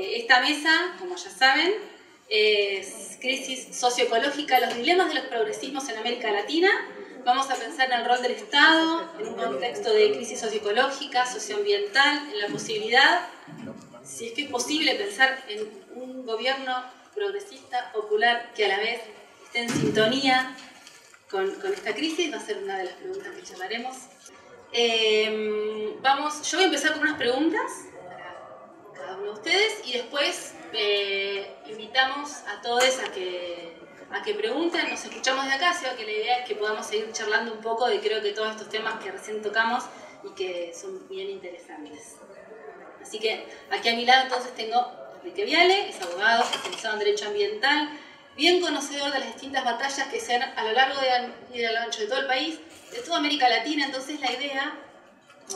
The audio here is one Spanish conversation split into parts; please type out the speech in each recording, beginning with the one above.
Esta mesa, como ya saben, es crisis socioecológica, los dilemas de los progresismos en América Latina. Vamos a pensar en el rol del Estado, en un contexto de crisis socioecológica, socioambiental, en la posibilidad, si es que es posible, pensar en un gobierno progresista, popular, que a la vez esté en sintonía con esta crisis. Va a ser una de las preguntas que charlaremos. Yo voy a empezar con unas preguntas para cada uno de ustedes y después invitamos a todos a que pregunten. Nos escuchamos de acá, así que la idea es que podamos seguir charlando un poco de creo que todos estos temas que recién tocamos y que son bien interesantes. Así que aquí a mi lado entonces tengo a Enrique Viale, es abogado especializado en Derecho Ambiental, bien conocedor de las distintas batallas que se dan a lo largo y a lo ancho de todo el país, de toda América Latina. Entonces la idea,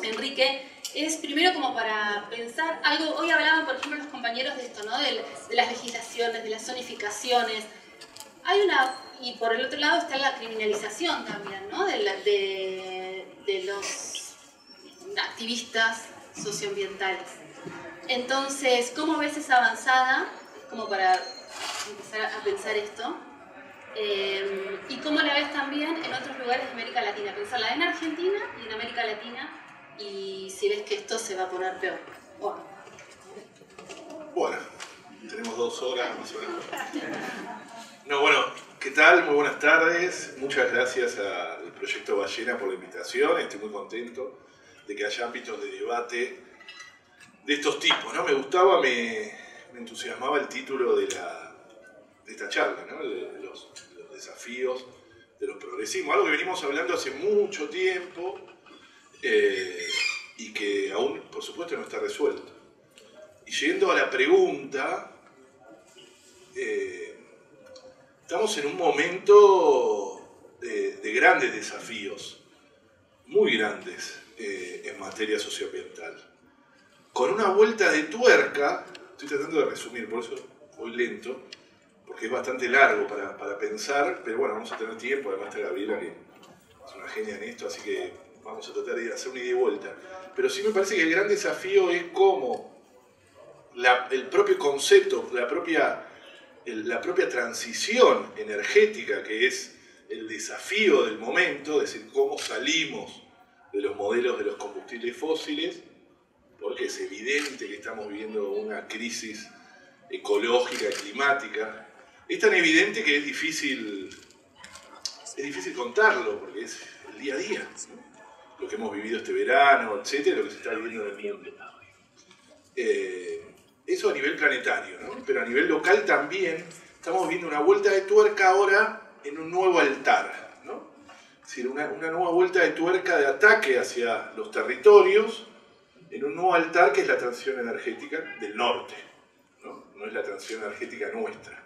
Enrique, es primero como para pensar algo. Hoy hablaban, por ejemplo, los compañeros de esto, ¿no? De las legislaciones, de las zonificaciones. Y por el otro lado está la criminalización también, ¿no? De los activistas socioambientales. Entonces, ¿cómo ves esa avanzada? Como para empezar a pensar esto. Y cómo la ves también en otros lugares de América Latina. Pensarla en Argentina y en América Latina, y si ves que esto se va a poner peor. Bueno, tenemos 2 horas más o menos. No, bueno, ¿qué tal? Muy buenas tardes. Muchas gracias al Proyecto Ballena por la invitación. Estoy muy contento de que haya ámbitos de debate de estos tipos, ¿no? Me gustaba, me entusiasmaba el título de esta charla, ¿no? De los desafíos de los progresismos, algo que venimos hablando hace mucho tiempo y que aún, por supuesto, no está resuelto. Y yendo a la pregunta, estamos en un momento de grandes desafíos, muy grandes en materia socioambiental, con una vuelta de tuerca. Estoy tratando de resumir, por eso voy lento, porque es bastante largo para pensar, pero bueno, vamos a tener tiempo. Además está Gabriela, que es una genia en esto, así que vamos a tratar de hacer una ida y vuelta. Pero sí me parece que el gran desafío es cómo el propio concepto, la propia transición energética, que es el desafío del momento, es decir, cómo salimos de los modelos de los combustibles fósiles, porque es evidente que estamos viviendo una crisis ecológica, climática. Es tan evidente que es difícil contarlo, porque es el día a día, ¿no? Lo que hemos vivido este verano, etcétera, lo que se está viviendo en el mundo. Eso a nivel planetario, ¿no? Pero a nivel local también estamos viendo una vuelta de tuerca ahora en un nuevo altar, ¿no? Es decir, una nueva vuelta de tuerca de ataque hacia los territorios en un nuevo altar, que es la transición energética del norte, ¿no? No es la transición energética nuestra,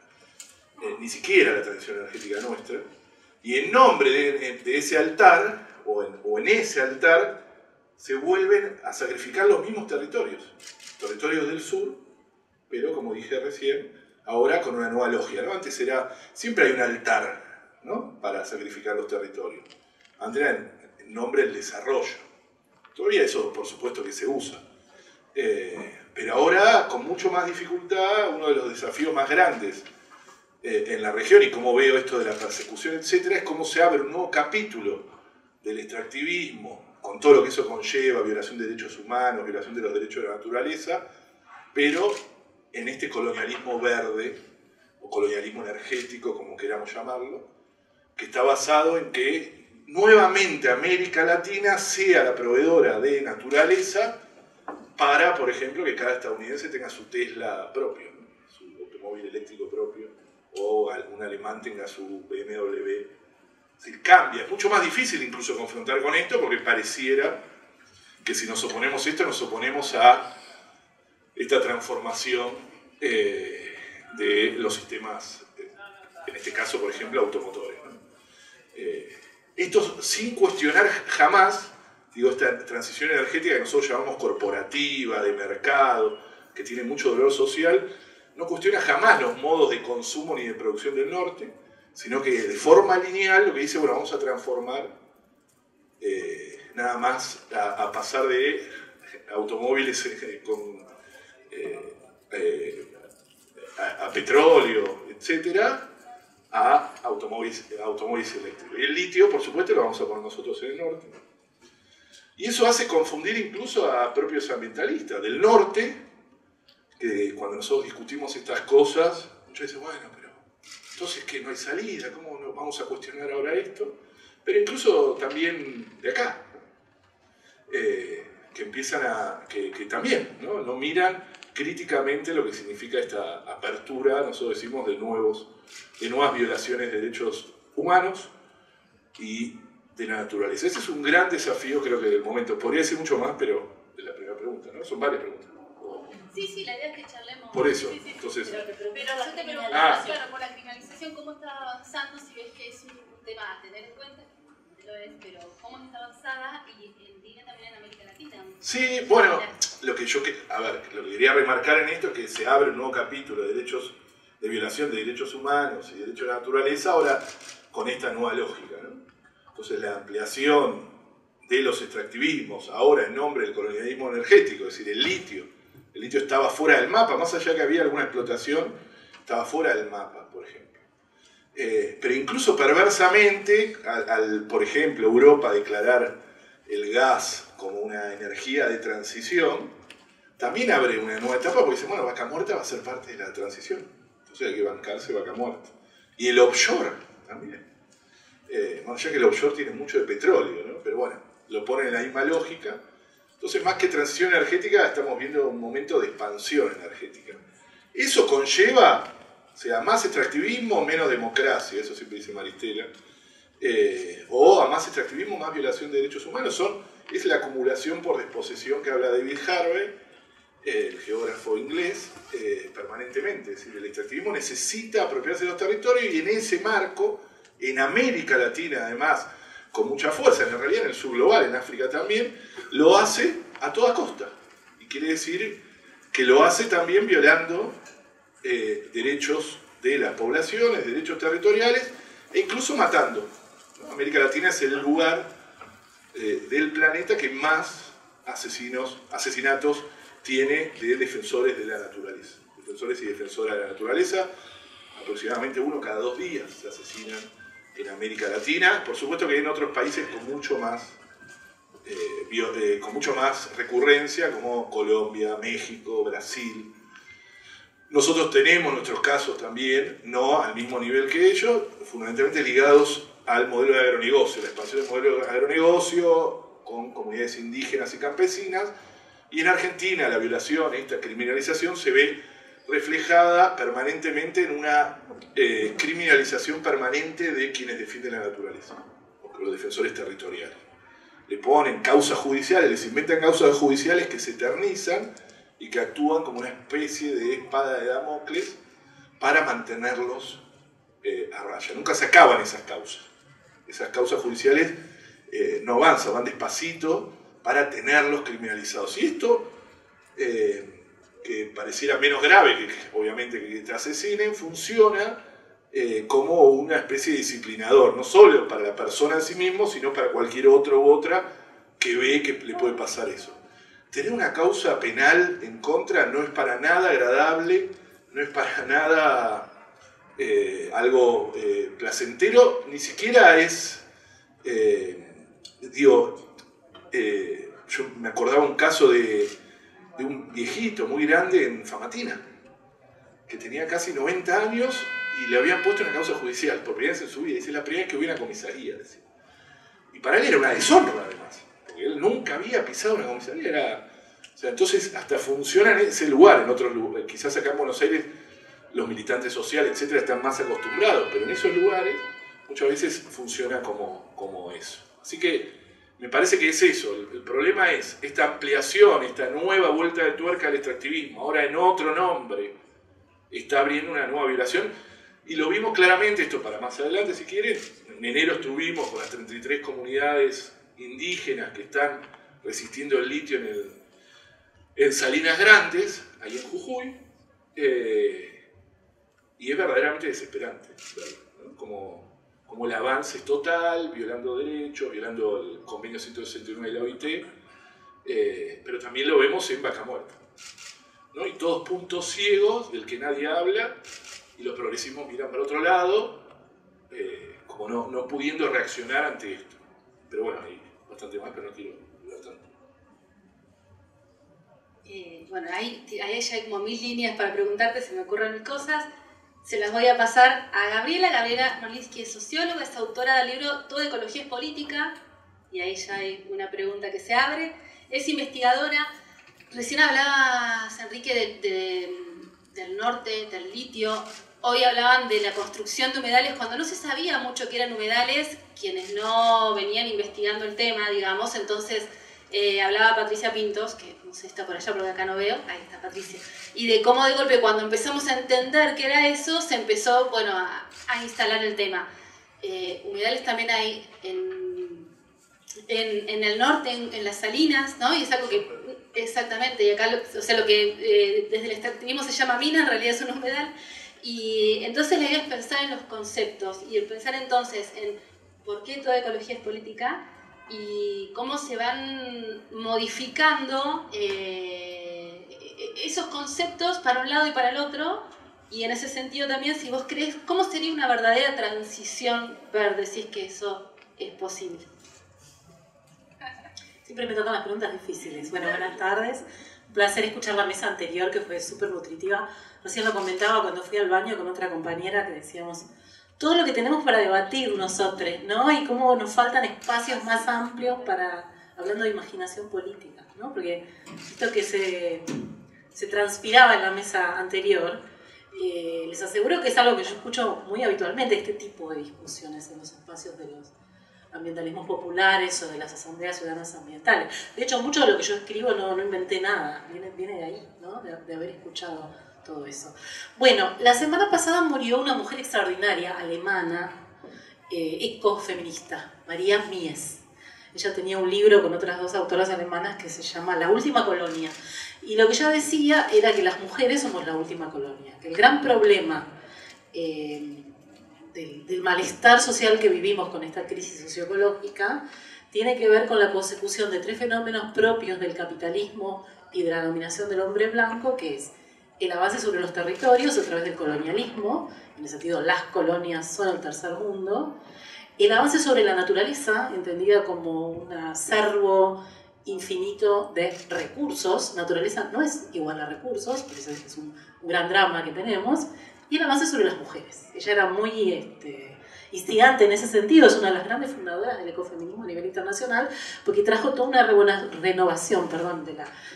ni siquiera la transición energética nuestra. Y en nombre de ese altar, o en ese altar, se vuelven a sacrificar los mismos territorios del sur, pero como dije recién, ahora con una nueva logia, ¿no? Antes siempre hay un altar, ¿no? Para sacrificar los territorios. Antes era en nombre del desarrollo. Todavía eso, por supuesto, que se usa. Pero ahora, con mucho más dificultad, uno de los desafíos más grandes en la región, y cómo veo esto de la persecución, etcétera, es cómo se abre un nuevo capítulo del extractivismo, con todo lo que eso conlleva: violación de derechos humanos, violación de los derechos de la naturaleza, pero en este colonialismo verde, o colonialismo energético, como queramos llamarlo, que está basado en que nuevamente América Latina sea la proveedora de naturaleza para, por ejemplo, que cada estadounidense tenga su Tesla propio, ¿no? Su automóvil eléctrico propio, o algún alemán tenga su BMW. Es decir, cambia. Es mucho más difícil incluso confrontar con esto, porque pareciera que si nos oponemos a esto, nos oponemos a esta transformación de los sistemas, en este caso, por ejemplo, automotores, ¿no? Esto sin cuestionar jamás, digo, esta transición energética que nosotros llamamos corporativa, de mercado, que tiene mucho dolor social, no cuestiona jamás los modos de consumo ni de producción del norte, sino que de forma lineal lo que dice: bueno, vamos a transformar nada más a pasar de automóviles a petróleo, etcétera, a automóviles eléctricos. Y el litio, por supuesto, lo vamos a poner nosotros en el norte. Y eso hace confundir incluso a propios ambientalistas del norte, que cuando nosotros discutimos estas cosas, muchos dicen, bueno, pero entonces que no hay salida, ¿cómo no vamos a cuestionar ahora esto? Pero incluso también de acá, que empiezan que también no miran críticamente lo que significa esta apertura, nosotros decimos, de nuevas violaciones de derechos humanos y de la naturaleza. Ese es un gran desafío, creo que del momento. Podría decir mucho más, pero de la primera pregunta, ¿no? Son varias preguntas. Sí, la idea es que charlemos. Por eso, sí. entonces... Pero yo te preguntaba, claro, por la criminalización, ¿cómo está avanzando? Si ves que es un tema a tener en cuenta, lo es, pero ¿cómo está avanzada? Y en línea también en América Latina. Sí, bueno, lo que quería remarcar en esto es que se abre un nuevo capítulo de violación de derechos humanos y derechos de la naturaleza, ahora con esta nueva lógica, ¿no? Entonces la ampliación de los extractivismos, ahora en nombre del colonialismo energético, es decir, el litio estaba fuera del mapa, más allá que había alguna explotación, estaba fuera del mapa, por ejemplo. Pero incluso perversamente, por ejemplo, Europa declarar el gas como una energía de transición, también abre una nueva etapa porque dice, bueno, Vaca Muerta va a ser parte de la transición. Entonces hay que bancarse Vaca Muerta. Y el offshore también. Más allá que el offshore tiene mucho de petróleo, ¿no? Pero bueno, lo ponen en la misma lógica. Entonces, más que transición energética, estamos viendo un momento de expansión energética. Eso conlleva, o sea, más extractivismo, menos democracia, eso siempre dice Maristela, o a más extractivismo, más violación de derechos humanos. Es la acumulación por desposesión que habla David Harvey, el geógrafo inglés, permanentemente. Es decir, el extractivismo necesita apropiarse de los territorios y en ese marco, en América Latina además, con mucha fuerza, en realidad en el sur global, en África también, lo hace a toda costa. Y quiere decir que lo hace también violando derechos de las poblaciones, derechos territoriales, e incluso matando, ¿no? América Latina es el lugar del planeta que más asesinatos tiene de defensores de la naturaleza. Defensores y defensoras de la naturaleza, aproximadamente 1 cada 2 días se asesinan en América Latina. Por supuesto que hay en otros países con mucho más recurrencia, como Colombia, México, Brasil. Nosotros tenemos nuestros casos también, no al mismo nivel que ellos, fundamentalmente ligados al modelo de agronegocio, la expansión del modelo de agronegocio con comunidades indígenas y campesinas. Y en Argentina la violación, esta criminalización, se ve reflejada permanentemente en una criminalización permanente de quienes defienden la naturaleza, los defensores territoriales. Le ponen causas judiciales, les inventan causas judiciales que se eternizan y que actúan como una especie de espada de Damocles para mantenerlos a raya. Nunca se acaban esas causas. Esas causas judiciales no avanzan, van despacito para tenerlos criminalizados. Y esto, que pareciera menos grave que obviamente que te asesinen, funciona como una especie de disciplinador, no solo para la persona en sí mismo, sino para cualquier otro u otra que ve que le puede pasar eso. Tener una causa penal en contra no es para nada agradable, no es para nada algo placentero, ni siquiera es, yo me acordaba un caso de un viejito muy grande en Famatina, que tenía casi 90 años y le habían puesto una causa judicial por primera vez en su vida. Dice, es la primera vez que voy a una comisaría. Decía. Y para él era una deshonra, además, porque él nunca había pisado una comisaría. O sea, entonces, hasta funciona en ese lugar, en otros lugares. Quizás acá en Buenos Aires los militantes sociales, etcétera, están más acostumbrados, pero en esos lugares muchas veces funciona como eso. Así que me parece que es eso, el problema es esta ampliación, esta nueva vuelta de tuerca al extractivismo, ahora en otro nombre, está abriendo una nueva violación, y lo vimos claramente, esto para más adelante si quieren, en enero estuvimos con las 33 comunidades indígenas que están resistiendo el litio en Salinas Grandes, ahí en Jujuy, y es verdaderamente desesperante verlo, ¿no? Como el avance es total, violando derechos, violando el convenio 169 de la OIT, pero también lo vemos en Vaca Muerta. ¿no? Y todos puntos ciegos del que nadie habla, y los progresismos miran para otro lado, como no pudiendo reaccionar ante esto. Pero bueno, hay bastante más, pero no quiero hablar tanto. Bueno, ahí ya hay como 1000 líneas para preguntarte, se me ocurren 1000 cosas. Se las voy a pasar a Gabriela. Gabriela Norlinsky es socióloga, es autora del libro Todo ecología es política, y ahí ya hay una pregunta que se abre. Es investigadora. Recién hablabas, Enrique, del norte, del litio. Hoy hablaban de la construcción de humedales cuando no se sabía mucho qué eran humedales, quienes no venían investigando el tema, digamos. Entonces hablaba Patricia Pintos, que no sé, está por allá porque acá no veo, ahí está Patricia, y de cómo de golpe cuando empezamos a entender qué era eso, se empezó, bueno, a instalar el tema. Humedales también hay en el norte, en las salinas, ¿no? Y es algo que, exactamente, y acá, o sea, lo que desde el extractivismo se llama mina, en realidad es un humedal. Y entonces la idea es pensar en los conceptos y el pensar entonces en por qué toda ecología es política y cómo se van modificando esos conceptos para un lado y para el otro. Y en ese sentido también, si vos crees, ¿cómo sería una verdadera transición verde si es que eso es posible? Siempre me tocan las preguntas difíciles. Bueno, buenas tardes. Un placer escuchar la mesa anterior, que fue súper nutritiva. Recién lo comentaba cuando fui al baño con otra compañera, que decíamos todo lo que tenemos para debatir nosotros, ¿no? Y cómo nos faltan espacios más amplios para, hablando de imaginación política, ¿no? Porque esto que se transpiraba en la mesa anterior, les aseguro que es algo que yo escucho muy habitualmente, este tipo de discusiones en los espacios de los ambientalismos populares o de las asambleas ciudadanas ambientales. De hecho, mucho de lo que yo escribo no inventé nada, viene de ahí, ¿no? De haber escuchado todo eso. Bueno, la semana pasada murió una mujer extraordinaria, alemana, ecofeminista, María Mies. Ella tenía un libro con otras 2 autoras alemanas que se llama La última colonia. Y lo que ella decía era que las mujeres somos la última colonia, que el gran problema del malestar social que vivimos con esta crisis socioecológica tiene que ver con la consecución de 3 fenómenos propios del capitalismo y de la dominación del hombre blanco, que es el avance sobre los territorios a través del colonialismo, en el sentido las colonias son el tercer mundo, el avance sobre la naturaleza, entendida como un acervo infinito de recursos. Naturaleza no es igual a recursos, por eso es un gran drama que tenemos, y el avance sobre las mujeres. Ella era muy instigante en ese sentido, es una de las grandes fundadoras del ecofeminismo a nivel internacional, porque trajo toda una renovación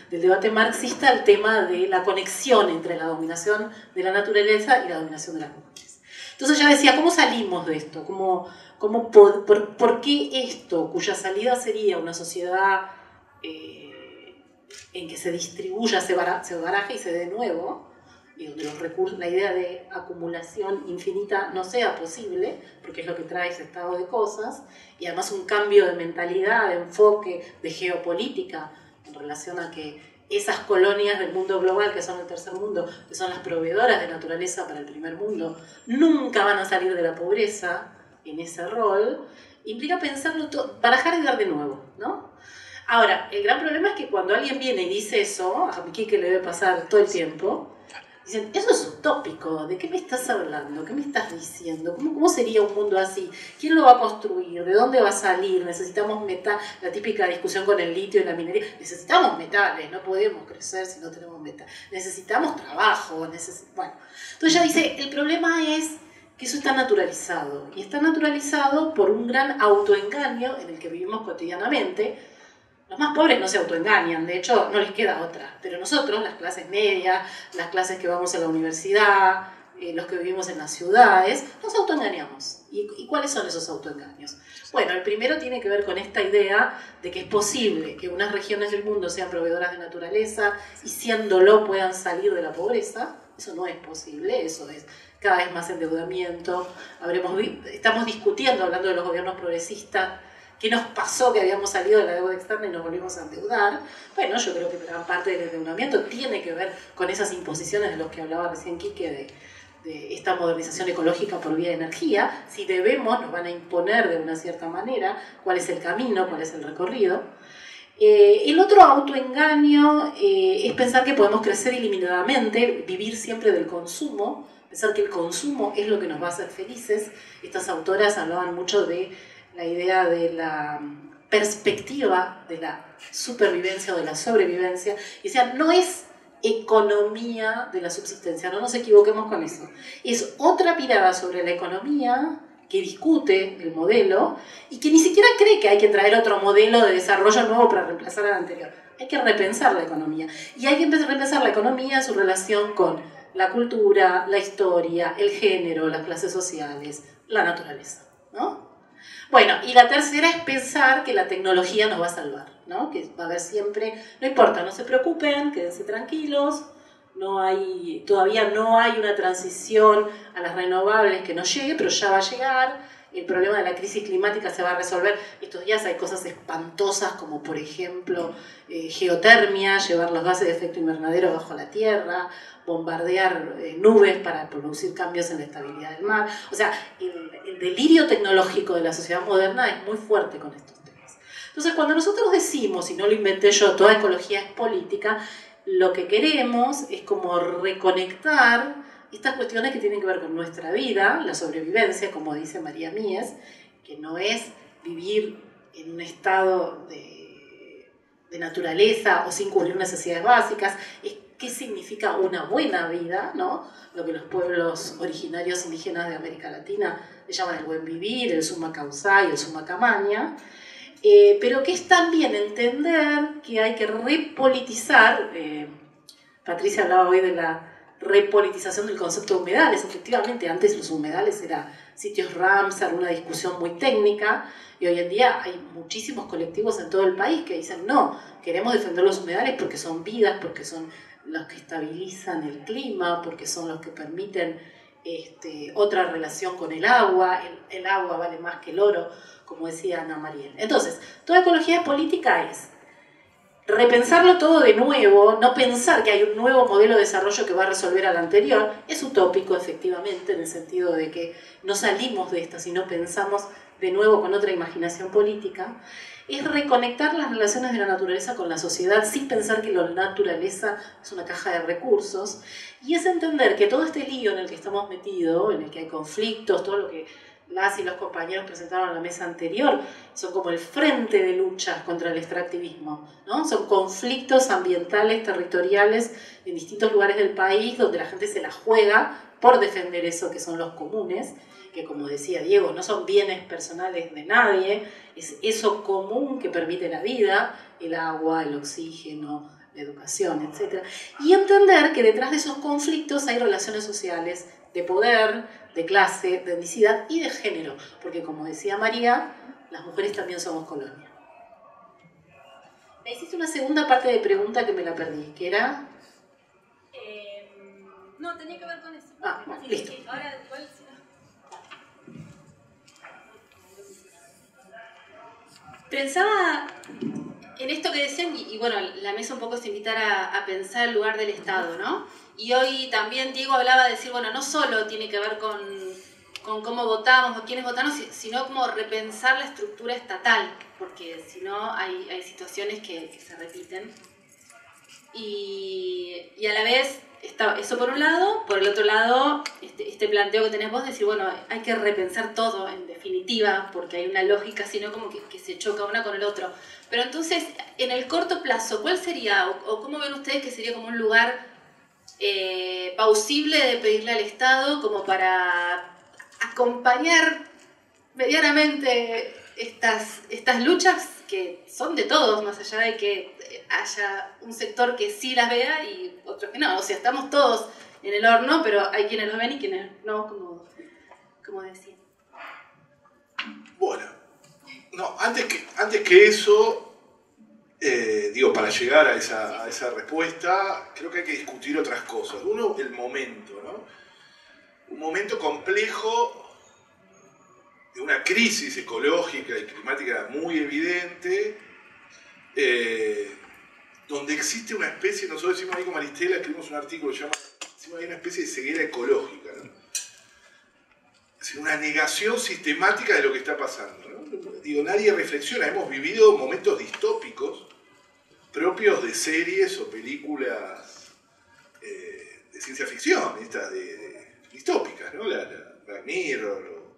del debate marxista al tema de la conexión entre la dominación de la naturaleza y la dominación de las mujeres. Entonces ella decía, ¿cómo salimos de esto? ¿Por qué esto, cuya salida sería una sociedad en que se distribuya, se baraje y se dé nuevo, y donde los recursos, la idea de acumulación infinita no sea posible, porque es lo que trae ese estado de cosas, y además un cambio de mentalidad, de enfoque, de geopolítica, en relación a que esas colonias del mundo global, que son el tercer mundo, que son las proveedoras de naturaleza para el primer mundo, nunca van a salir de la pobreza en ese rol, implica pensarlo todo, barajar y dar de nuevo, ¿no? Ahora, el gran problema es que cuando alguien viene y dice eso, a mí que le debe pasar todo el tiempo, dicen, eso es utópico, ¿de qué me estás hablando? ¿Qué me estás diciendo? ¿Cómo sería un mundo así? ¿Quién lo va a construir? ¿De dónde va a salir? Necesitamos metales, la típica discusión con el litio y la minería, necesitamos metales, no podemos crecer si no tenemos metales, necesitamos trabajo, bueno. Entonces ella dice, el problema es que eso está naturalizado, y está naturalizado por un gran autoengaño en el que vivimos cotidianamente. Los más pobres no se autoengañan, de hecho no les queda otra, pero nosotros, las clases medias, las clases que vamos a la universidad, los que vivimos en las ciudades, nos autoengañamos. ¿Y cuáles son esos autoengaños? Bueno, el primero tiene que ver con esta idea de que es posible que unas regiones del mundo sean proveedoras de naturaleza y siéndolo puedan salir de la pobreza. Eso no es posible, eso es cada vez más endeudamiento. Estamos discutiendo, hablando de los gobiernos progresistas, ¿qué nos pasó que habíamos salido de la deuda externa y nos volvimos a endeudar? Bueno, yo creo que gran parte del endeudamiento tiene que ver con esas imposiciones de los que hablaba recién Quique, de esta modernización ecológica por vía de energía. Si debemos, nos van a imponer de una cierta manera cuál es el camino, cuál es el recorrido. El otro autoengaño es pensar que podemos crecer ilimitadamente, vivir siempre del consumo, pensar que el consumo es lo que nos va a hacer felices. Estas autoras hablaban mucho de la idea de la perspectiva de la supervivencia o de la sobrevivencia, y decían, no es economía de la subsistencia, no nos equivoquemos con eso. Es otra mirada sobre la economía que discute el modelo y que ni siquiera cree que hay que traer otro modelo de desarrollo nuevo para reemplazar al anterior. Hay que repensar la economía. Y hay que repensar la economía en su relación con la cultura, la historia, el género, las clases sociales, la naturaleza, ¿no? Bueno, y la tercera es pensar que la tecnología nos va a salvar, ¿no? Que va a haber siempre, no importa, no se preocupen, quédense tranquilos, todavía no hay una transición a las renovables que nos llegue, pero ya va a llegar. El problema de la crisis climática se va a resolver. Estos días hay cosas espantosas como, por ejemplo, geotermia, llevar los gases de efecto invernadero bajo la tierra, bombardear nubes para producir cambios en la estabilidad del mar. O sea, el delirio tecnológico de la sociedad moderna es muy fuerte con estos temas. Entonces, cuando nosotros decimos, y no lo inventé yo, toda ecología es política, lo que queremos es como reconectar estas cuestiones que tienen que ver con nuestra vida, la sobrevivencia, como dice María Mies, que no es vivir en un estado de naturaleza o sin cubrir necesidades básicas, es qué significa una buena vida, ¿no? Lo que los pueblos originarios indígenas de América Latina le llaman el buen vivir, el summa causa y el summa camaña. Pero que es también entender que hay que repolitizar, Patricia hablaba hoy de la repolitización del concepto de humedales. Efectivamente, antes los humedales eran sitios Ramsar, una discusión muy técnica, y hoy en día hay muchísimos colectivos en todo el país que dicen no, queremos defender los humedales porque son vidas, porque son los que estabilizan el clima, porque son los que permiten otra relación con el agua. El agua vale más que el oro, como decía Ana Mariel. Entonces, toda ecología política es repensarlo todo de nuevo, no pensar que hay un nuevo modelo de desarrollo que va a resolver al anterior. Es utópico, efectivamente, en el sentido de que no salimos de esta, sino pensamos de nuevo con otra imaginación política. Es reconectar las relaciones de la naturaleza con la sociedad sin pensar que la naturaleza es una caja de recursos. Y es entender que todo este lío en el que estamos metidos, en el que hay conflictos, todo lo que las y los compañeros presentaron en la mesa anterior, son como el frente de lucha contra el extractivismo, ¿no? Son conflictos ambientales, territoriales, en distintos lugares del país, donde la gente se la juega por defender eso que son los comunes, que como decía Diego, no son bienes personales de nadie, es eso común que permite la vida, el agua, el oxígeno, la educación, etc. Y entender que detrás de esos conflictos hay relaciones sociales de poder, de clase, de etnicidad y de género, porque como decía María, las mujeres también somos colonia. Me hiciste una segunda parte de pregunta que me la perdí, que era... No, tenía que ver con eso. Ah, bueno, listo. Ahora igual sí. Pensaba en esto que decían, y bueno, la mesa un poco es invitar a pensar el lugar del Estado, ¿no? Y hoy también Diego hablaba de decir, bueno, no solo tiene que ver con cómo votamos o quiénes votamos, sino como repensar la estructura estatal, porque si no hay situaciones que se repiten. Y a la vez, eso por un lado, por el otro lado, este planteo que tenés vos, decir, bueno, hay que repensar todo en definitiva, porque hay una lógica, sino como que se choca una con el otro. Pero entonces, en el corto plazo, ¿cuál sería, o cómo ven ustedes que sería como un lugar plausible de pedirle al Estado como para acompañar medianamente estas luchas que son de todos, más allá de que haya un sector que sí las vea y otros que no? O sea, estamos todos en el horno, pero hay quienes los ven y quienes no, como decía. Bueno, no, antes que eso, para llegar a esa respuesta, creo que hay que discutir otras cosas. Uno, el momento, ¿no? Un momento complejo de una crisis ecológica y climática muy evidente, donde existe una especie, nosotros decimos ahí con Maristela, escribimos un artículo, decimos hay una especie de ceguera ecológica, ¿no? Es decir, una negación sistemática de lo que está pasando, ¿no? Nadie reflexiona, hemos vivido momentos distópicos propios de series o películas de ciencia ficción, estas distópicas, ¿no? La Black Mirror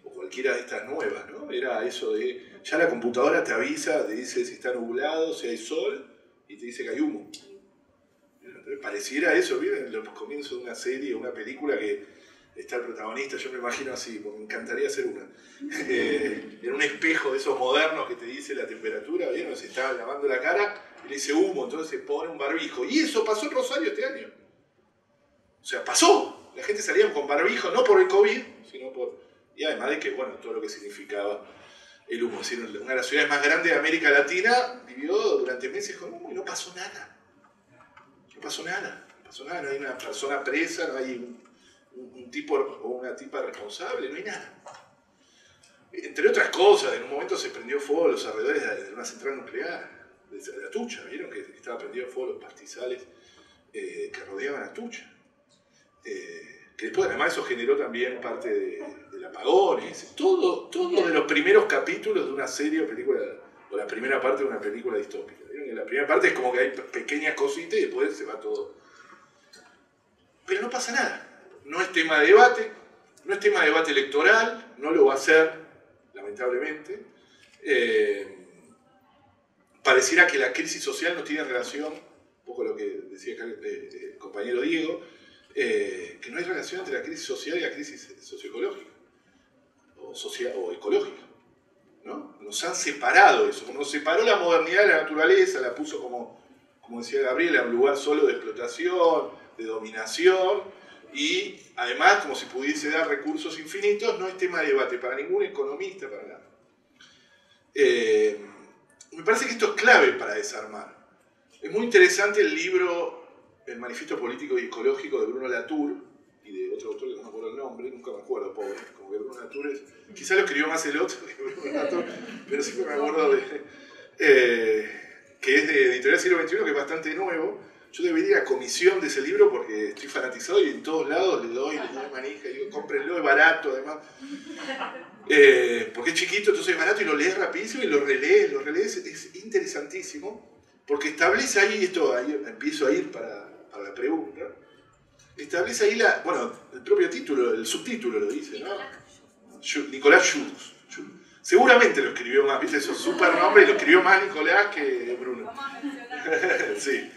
o cualquiera de estas nuevas, ¿no? Era eso de, ya la computadora te avisa, te dice si está nublado, si hay sol, y te dice que hay humo. Entonces, pareciera eso, ¿vieron? En los comienzos de una serie o una película que está el protagonista, yo me imagino así, porque me encantaría hacer una. En un espejo de esos modernos que te dice la temperatura, ¿vieron? Se está lavando la cara y le dice humo, entonces se pone un barbijo. Y eso pasó en Rosario este año. O sea, pasó. La gente salía con barbijo, no por el COVID, sino por... Y además de que, bueno, todo lo que significaba el humo. Es decir, una de las ciudades más grandes de América Latina vivió durante meses con humo y no pasó nada. No pasó nada. No pasó nada, no hay una persona presa, no hay un tipo o una tipa responsable, no hay nada. Entre otras cosas, en un momento se prendió fuego a los alrededores de una central nuclear, de Atucha, ¿vieron? Que estaba prendido fuego los pastizales que rodeaban Atucha. Que después además eso generó también parte del apagón, todo de los primeros capítulos de una serie o película, o la primera parte de una película distópica. ¿Vieron? En la primera parte es como que hay pequeñas cositas y después se va todo. Pero no pasa nada. No es tema de debate, no es tema de debate electoral, no lo va a ser, lamentablemente. Pareciera que la crisis social no tiene relación, un poco lo que decía el compañero Diego, que no hay relación entre la crisis social y la crisis socioecológica o ecológica, ¿no? Nos han separado eso, como nos separó la modernidad de la naturaleza, la puso como decía Gabriela, un lugar solo de explotación, de dominación, y además, como si pudiese dar recursos infinitos, no es tema de debate para ningún economista, para nada. Me parece que esto es clave para desarmar. Es muy interesante el libro El Manifiesto Político y Ecológico de Bruno Latour, y de otro autor que no me acuerdo el nombre, nunca me acuerdo, pobre, como que Bruno Latour es... Quizá lo escribió más el otro que Bruno Latour, pero siempre me acuerdo que es de Editorial Siglo XXI, que es bastante nuevo. Yo debería ir a comisión de ese libro porque estoy fanatizado y en todos lados le doy manija, y digo, cómprenlo, es barato además. Porque es chiquito, entonces es barato y lo lees rapidísimo y lo relees, es interesantísimo, porque establece ahí, ahí empiezo a ir para la pregunta, establece ahí el propio título, el subtítulo lo dice, ¿no? Nicolás Schulz. Seguramente lo escribió más, ¿viste? Esos super nombres, lo escribió más Nicolás que Bruno. Sí.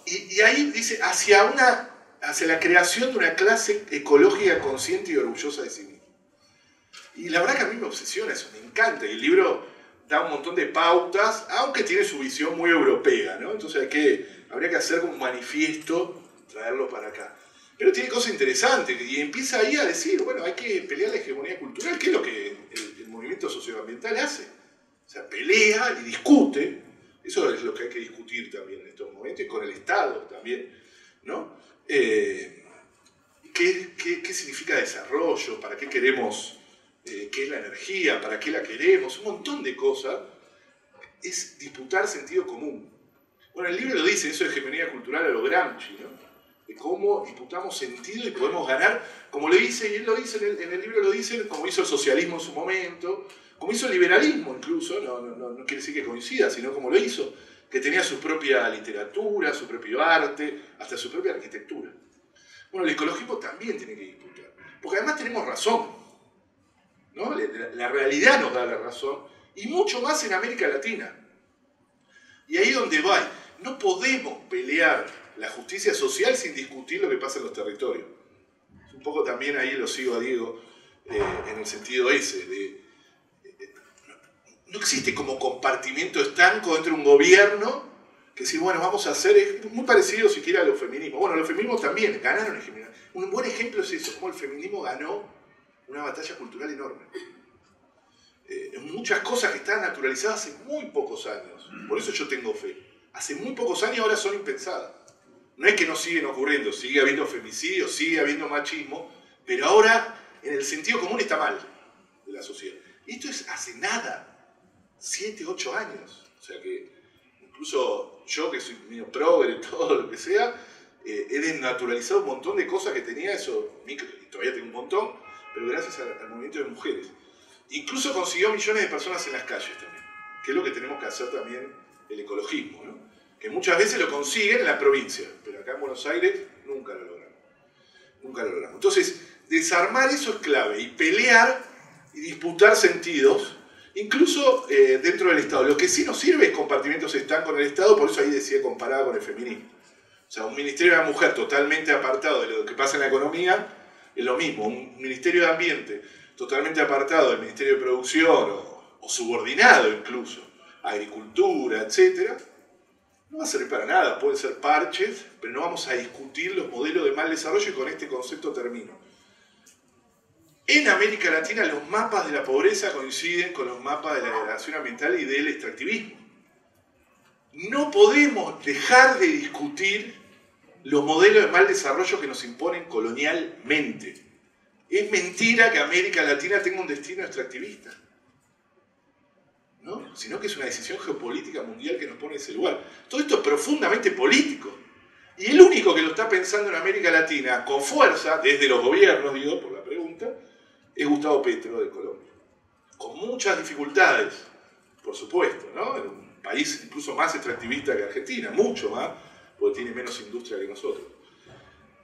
Y ahí dice, hacia la creación de una clase ecológica consciente y orgullosa de sí misma. Y la verdad que a mí me obsesiona eso, me encanta. Y el libro da un montón de pautas, aunque tiene su visión muy europea, ¿no? Entonces habría que hacer como un manifiesto, traerlo para acá. Pero tiene cosas interesantes y empieza ahí a decir, bueno, hay que pelear la hegemonía cultural, que es lo que el movimiento socioambiental hace. O sea, pelea y discute. Eso es lo que hay que discutir también en estos momentos y con el Estado también, ¿no? ¿Qué significa desarrollo? ¿Para qué queremos? ¿Qué es la energía? ¿Para qué la queremos? Un montón de cosas. Es disputar sentido común. Bueno, el libro lo dice, eso de hegemonía cultural a lo Gramsci, ¿no? De cómo disputamos sentido y podemos ganar, como le dice, y él lo dice, en el libro lo dice, como hizo el socialismo en su momento, como hizo el liberalismo incluso, no quiere decir que coincida, sino como lo hizo, que tenía su propia literatura, su propio arte, hasta su propia arquitectura. Bueno, el ecologismo también tiene que disputar, porque además tenemos razón, ¿no? La realidad nos da la razón, y mucho más en América Latina. Y ahí donde va, no podemos pelear la justicia social sin discutir lo que pasa en los territorios. Un poco también ahí lo sigo a Diego, en el sentido ese, no existe como compartimiento estanco dentro de un gobierno que decir, bueno, vamos a hacer, es muy parecido siquiera a los feminismos. Bueno, los feminismos también ganaron el feminismo. Un buen ejemplo es eso, como el feminismo ganó una batalla cultural enorme. En muchas cosas que estaban naturalizadas hace muy pocos años. Por eso yo tengo fe. Hace muy pocos años ahora son impensadas. No es que no siguen ocurriendo, sigue habiendo femicidios, sigue habiendo machismo, pero ahora en el sentido común está mal de la sociedad. Y esto es hace nada. 7, 8 años. O sea que incluso yo, que soy medio progre, todo lo que sea, he desnaturalizado un montón de cosas que tenía eso, y todavía tengo un montón, pero gracias al movimiento de mujeres. Incluso consiguió millones de personas en las calles también. que es lo que tenemos que hacer también el ecologismo, ¿no? Que muchas veces lo consiguen en la provincia, pero acá en Buenos Aires nunca lo logramos. Nunca lo logramos. Entonces, desarmar eso es clave, y pelear y disputar sentidos, incluso dentro del Estado. Lo que sí nos sirve es compartimentos están con el Estado, por eso ahí decía comparado con el feminismo. O sea, un Ministerio de la Mujer totalmente apartado de lo que pasa en la economía es lo mismo. Un Ministerio de Ambiente totalmente apartado del Ministerio de Producción o subordinado incluso a Agricultura, etc., no va a servir para nada. Pueden ser parches, pero no vamos a discutir los modelos de mal desarrollo, y con este concepto termino. En América Latina los mapas de la pobreza coinciden con los mapas de la degradación ambiental y del extractivismo. No podemos dejar de discutir los modelos de mal desarrollo que nos imponen colonialmente. Es mentira que América Latina tenga un destino extractivista, ¿no? Sino que es una decisión geopolítica mundial que nos pone en ese lugar. Todo esto es profundamente político. Y el único que lo está pensando en América Latina con fuerza, desde los gobiernos, digo, por la pregunta, es Gustavo Petro de Colombia. Con muchas dificultades, por supuesto, ¿no? En un país incluso más extractivista que Argentina, mucho más, porque tiene menos industria que nosotros.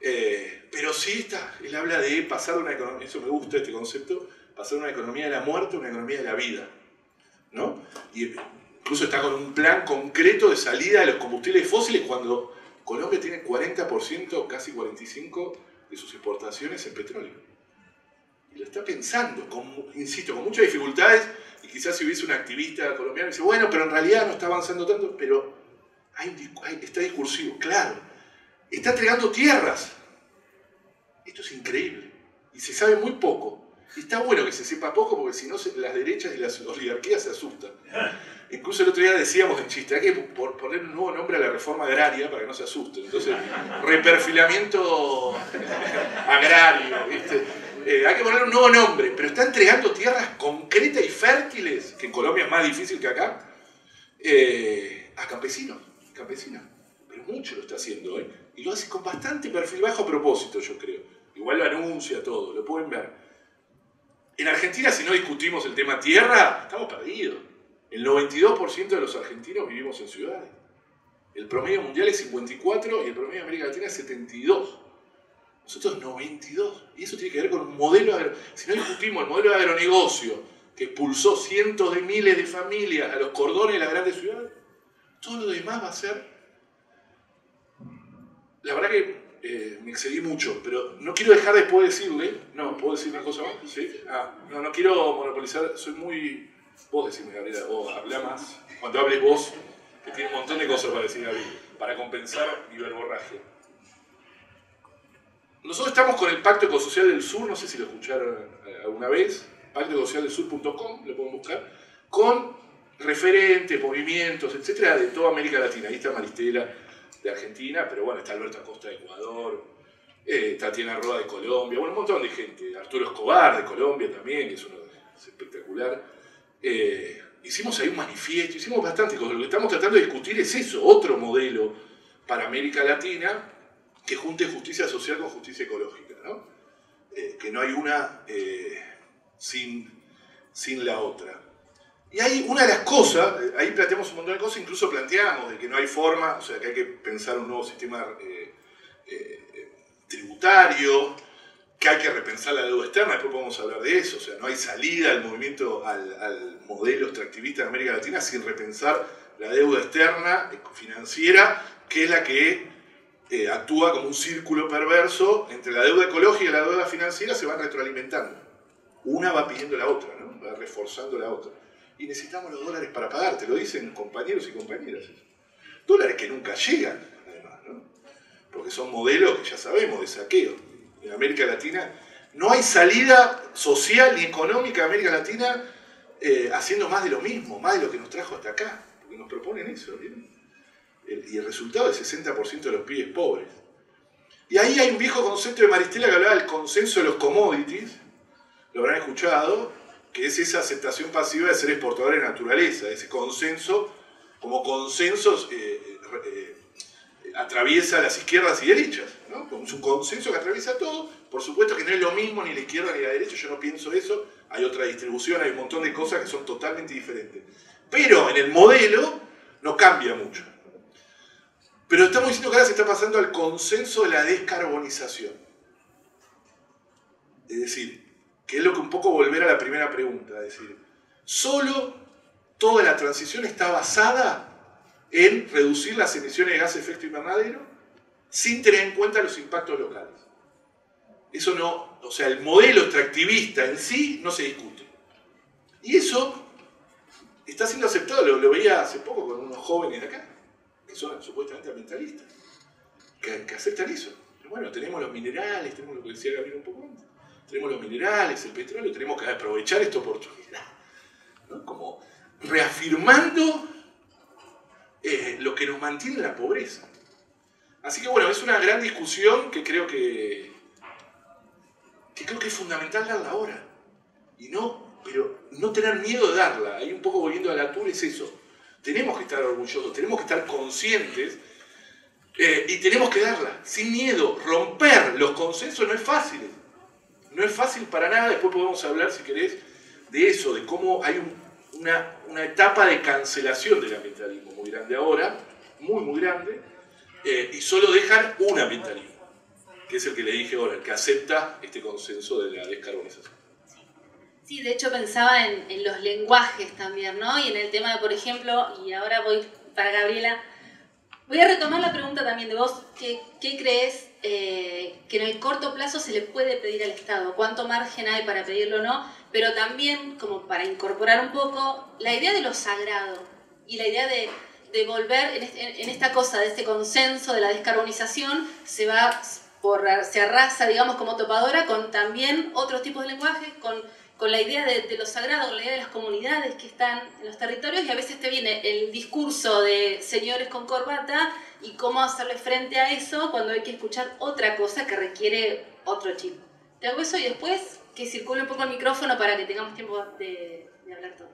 Pero sí él habla de pasar de una economía, eso me gusta este concepto, pasar de una economía de la muerte a una economía de la vida, ¿no? Y incluso está con un plan concreto de salida de los combustibles fósiles cuando Colombia tiene 40%, casi 45% de sus exportaciones en petróleo. Y lo está pensando, insisto, con muchas dificultades, y quizás si hubiese un activista colombiano que dice, bueno, pero en realidad no está avanzando tanto, pero está discursivo, claro. Está entregando tierras. Esto es increíble. Y se sabe muy poco. Y está bueno que se sepa poco, porque si no las derechas y las oligarquías se asustan. Incluso el otro día decíamos en chiste, hay que poner un nuevo nombre a la reforma agraria para que no se asusten. Entonces, reperfilamiento agrario, ¿viste? Hay que poner un nuevo nombre, pero está entregando tierras concretas y fértiles, que en Colombia es más difícil que acá, a campesinos, campesinas. Pero mucho lo está haciendo, ¿eh? Y lo hace con bastante perfil bajo a propósito, yo creo. Igual lo anuncia todo, lo pueden ver. En Argentina, si no discutimos el tema tierra, estamos perdidos. El 92% de los argentinos vivimos en ciudades. El promedio mundial es 54 y el promedio de América Latina es 72. Nosotros 92. Y eso tiene que ver con un modelo si no discutimos el modelo de agronegocio que expulsó cientos de miles de familias a los cordones de las grandes ciudades, todo lo demás va a ser... La verdad que me excedí mucho, pero no quiero dejar después de decirle... No, ¿puedo decir una cosa más? ¿Sí? No quiero monopolizar, soy muy... Vos decime, Gabriela, o habla más. Cuando hables vos, que tiene un montón de cosas para decir, Gabriela, para compensar mi verborraje. Nosotros estamos con el Pacto Ecosocial del Sur, no sé si lo escucharon alguna vez, pactoecosocialdelsur.com, lo pueden buscar, con referentes, movimientos, etcétera, de toda América Latina. Ahí está Maristela de Argentina, pero bueno, está Alberto Acosta de Ecuador, Tatiana Roa de Colombia, bueno, un montón de gente, Arturo Escobar de Colombia también, que es espectacular. Hicimos ahí un manifiesto, hicimos bastante cosas. Lo que estamos tratando de discutir es eso, otro modelo para América Latina que junte justicia social con justicia ecológica, ¿no? Que no hay una sin la otra. Y hay una de las cosas, ahí planteamos un montón de cosas, incluso planteamos de que no hay forma, o sea, que hay que pensar un nuevo sistema tributario, que hay que repensar la deuda externa, después podemos hablar de eso, o sea, no hay salida al movimiento, al modelo extractivista de América Latina sin repensar la deuda externa financiera, que es la que actúa como un círculo perverso entre la deuda ecológica y la deuda financiera, se van retroalimentando. Una va pidiendo la otra, ¿no? Va reforzando la otra. Y necesitamos los dólares para pagar, te lo dicen compañeros y compañeras. Dólares que nunca llegan, además, ¿no? Porque son modelos que ya sabemos de saqueo. En América Latina no hay salida social ni económica de América Latina haciendo más de lo mismo, más de lo que nos trajo hasta acá. Porque nos proponen eso, ¿vieron? Y el resultado es 60% de los pibes pobres. Y ahí hay un viejo concepto de Maristela que hablaba del consenso de los commodities, lo habrán escuchado, que es esa aceptación pasiva de ser exportador de naturaleza, ese consenso, como consensos atraviesa las izquierdas y derechas, ¿no? Como es un consenso que atraviesa todo, por supuesto que no es lo mismo ni la izquierda ni la derecha, yo no pienso eso, hay otra distribución, hay un montón de cosas que son totalmente diferentes. Pero en el modelo no cambia mucho. Pero estamos diciendo que ahora se está pasando al consenso de la descarbonización. Es decir, que es lo que un poco volver a la primera pregunta, es decir, solo toda la transición está basada en reducir las emisiones de gas de efecto invernadero sin tener en cuenta los impactos locales. Eso no, o sea, el modelo extractivista en sí no se discute. Y eso está siendo aceptado, lo veía hace poco con unos jóvenes de acá, que son supuestamente ambientalistas, que aceptan eso. Pero bueno, tenemos los minerales, tenemos lo que decía Gabriel un poco antes, tenemos los minerales, el petróleo, tenemos que aprovechar esta oportunidad, ¿no? Como reafirmando lo que nos mantiene en la pobreza. Así que bueno, es una gran discusión que creo que es fundamental darla ahora. Pero no tener miedo de darla. Ahí un poco volviendo a la altura es eso. Tenemos que estar orgullosos, tenemos que estar conscientes y tenemos que darla, sin miedo. Romper los consensos no es fácil. No es fácil para nada. Después podemos hablar, si querés, de eso, de cómo hay una etapa de cancelación del ambientalismo muy grande ahora, muy grande, y solo dejan un ambientalismo, que es el que le dije ahora, el que acepta este consenso de la descarbonización. Sí, de hecho pensaba en los lenguajes también, ¿no? Y en el tema de, por ejemplo, y ahora voy para Gabriela, voy a retomar la pregunta también de vos, ¿qué crees que en el corto plazo se le puede pedir al Estado? ¿Cuánto margen hay para pedirlo o no? Pero también, como para incorporar un poco, la idea de lo sagrado y la idea de volver en esta cosa, de este consenso de la descarbonización, se arrasa, digamos, como topadora con también otros tipos de lenguajes, con la idea de lo sagrado, con la idea de las comunidades que están en los territorios, y a veces te viene el discurso de señores con corbata y cómo hacerle frente a eso cuando hay que escuchar otra cosa que requiere otro chip. Te hago eso y después que circule un poco el micrófono para que tengamos tiempo de hablar todo.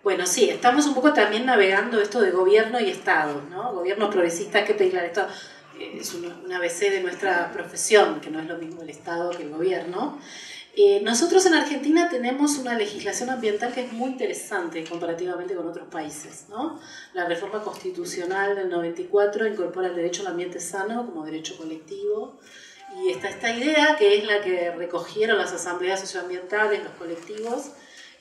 Bueno, sí, estamos un poco también navegando esto de gobierno y Estado, ¿no? Gobiernos progresistas que pedirle al Estado. Es un ABC de nuestra profesión, que no es lo mismo el Estado que el gobierno. Nosotros en Argentina tenemos una legislación ambiental que es muy interesante comparativamente con otros países, ¿no? La reforma constitucional del 94 incorpora el derecho al ambiente sano como derecho colectivo, y está esta idea que es la que recogieron las asambleas socioambientales, los colectivos,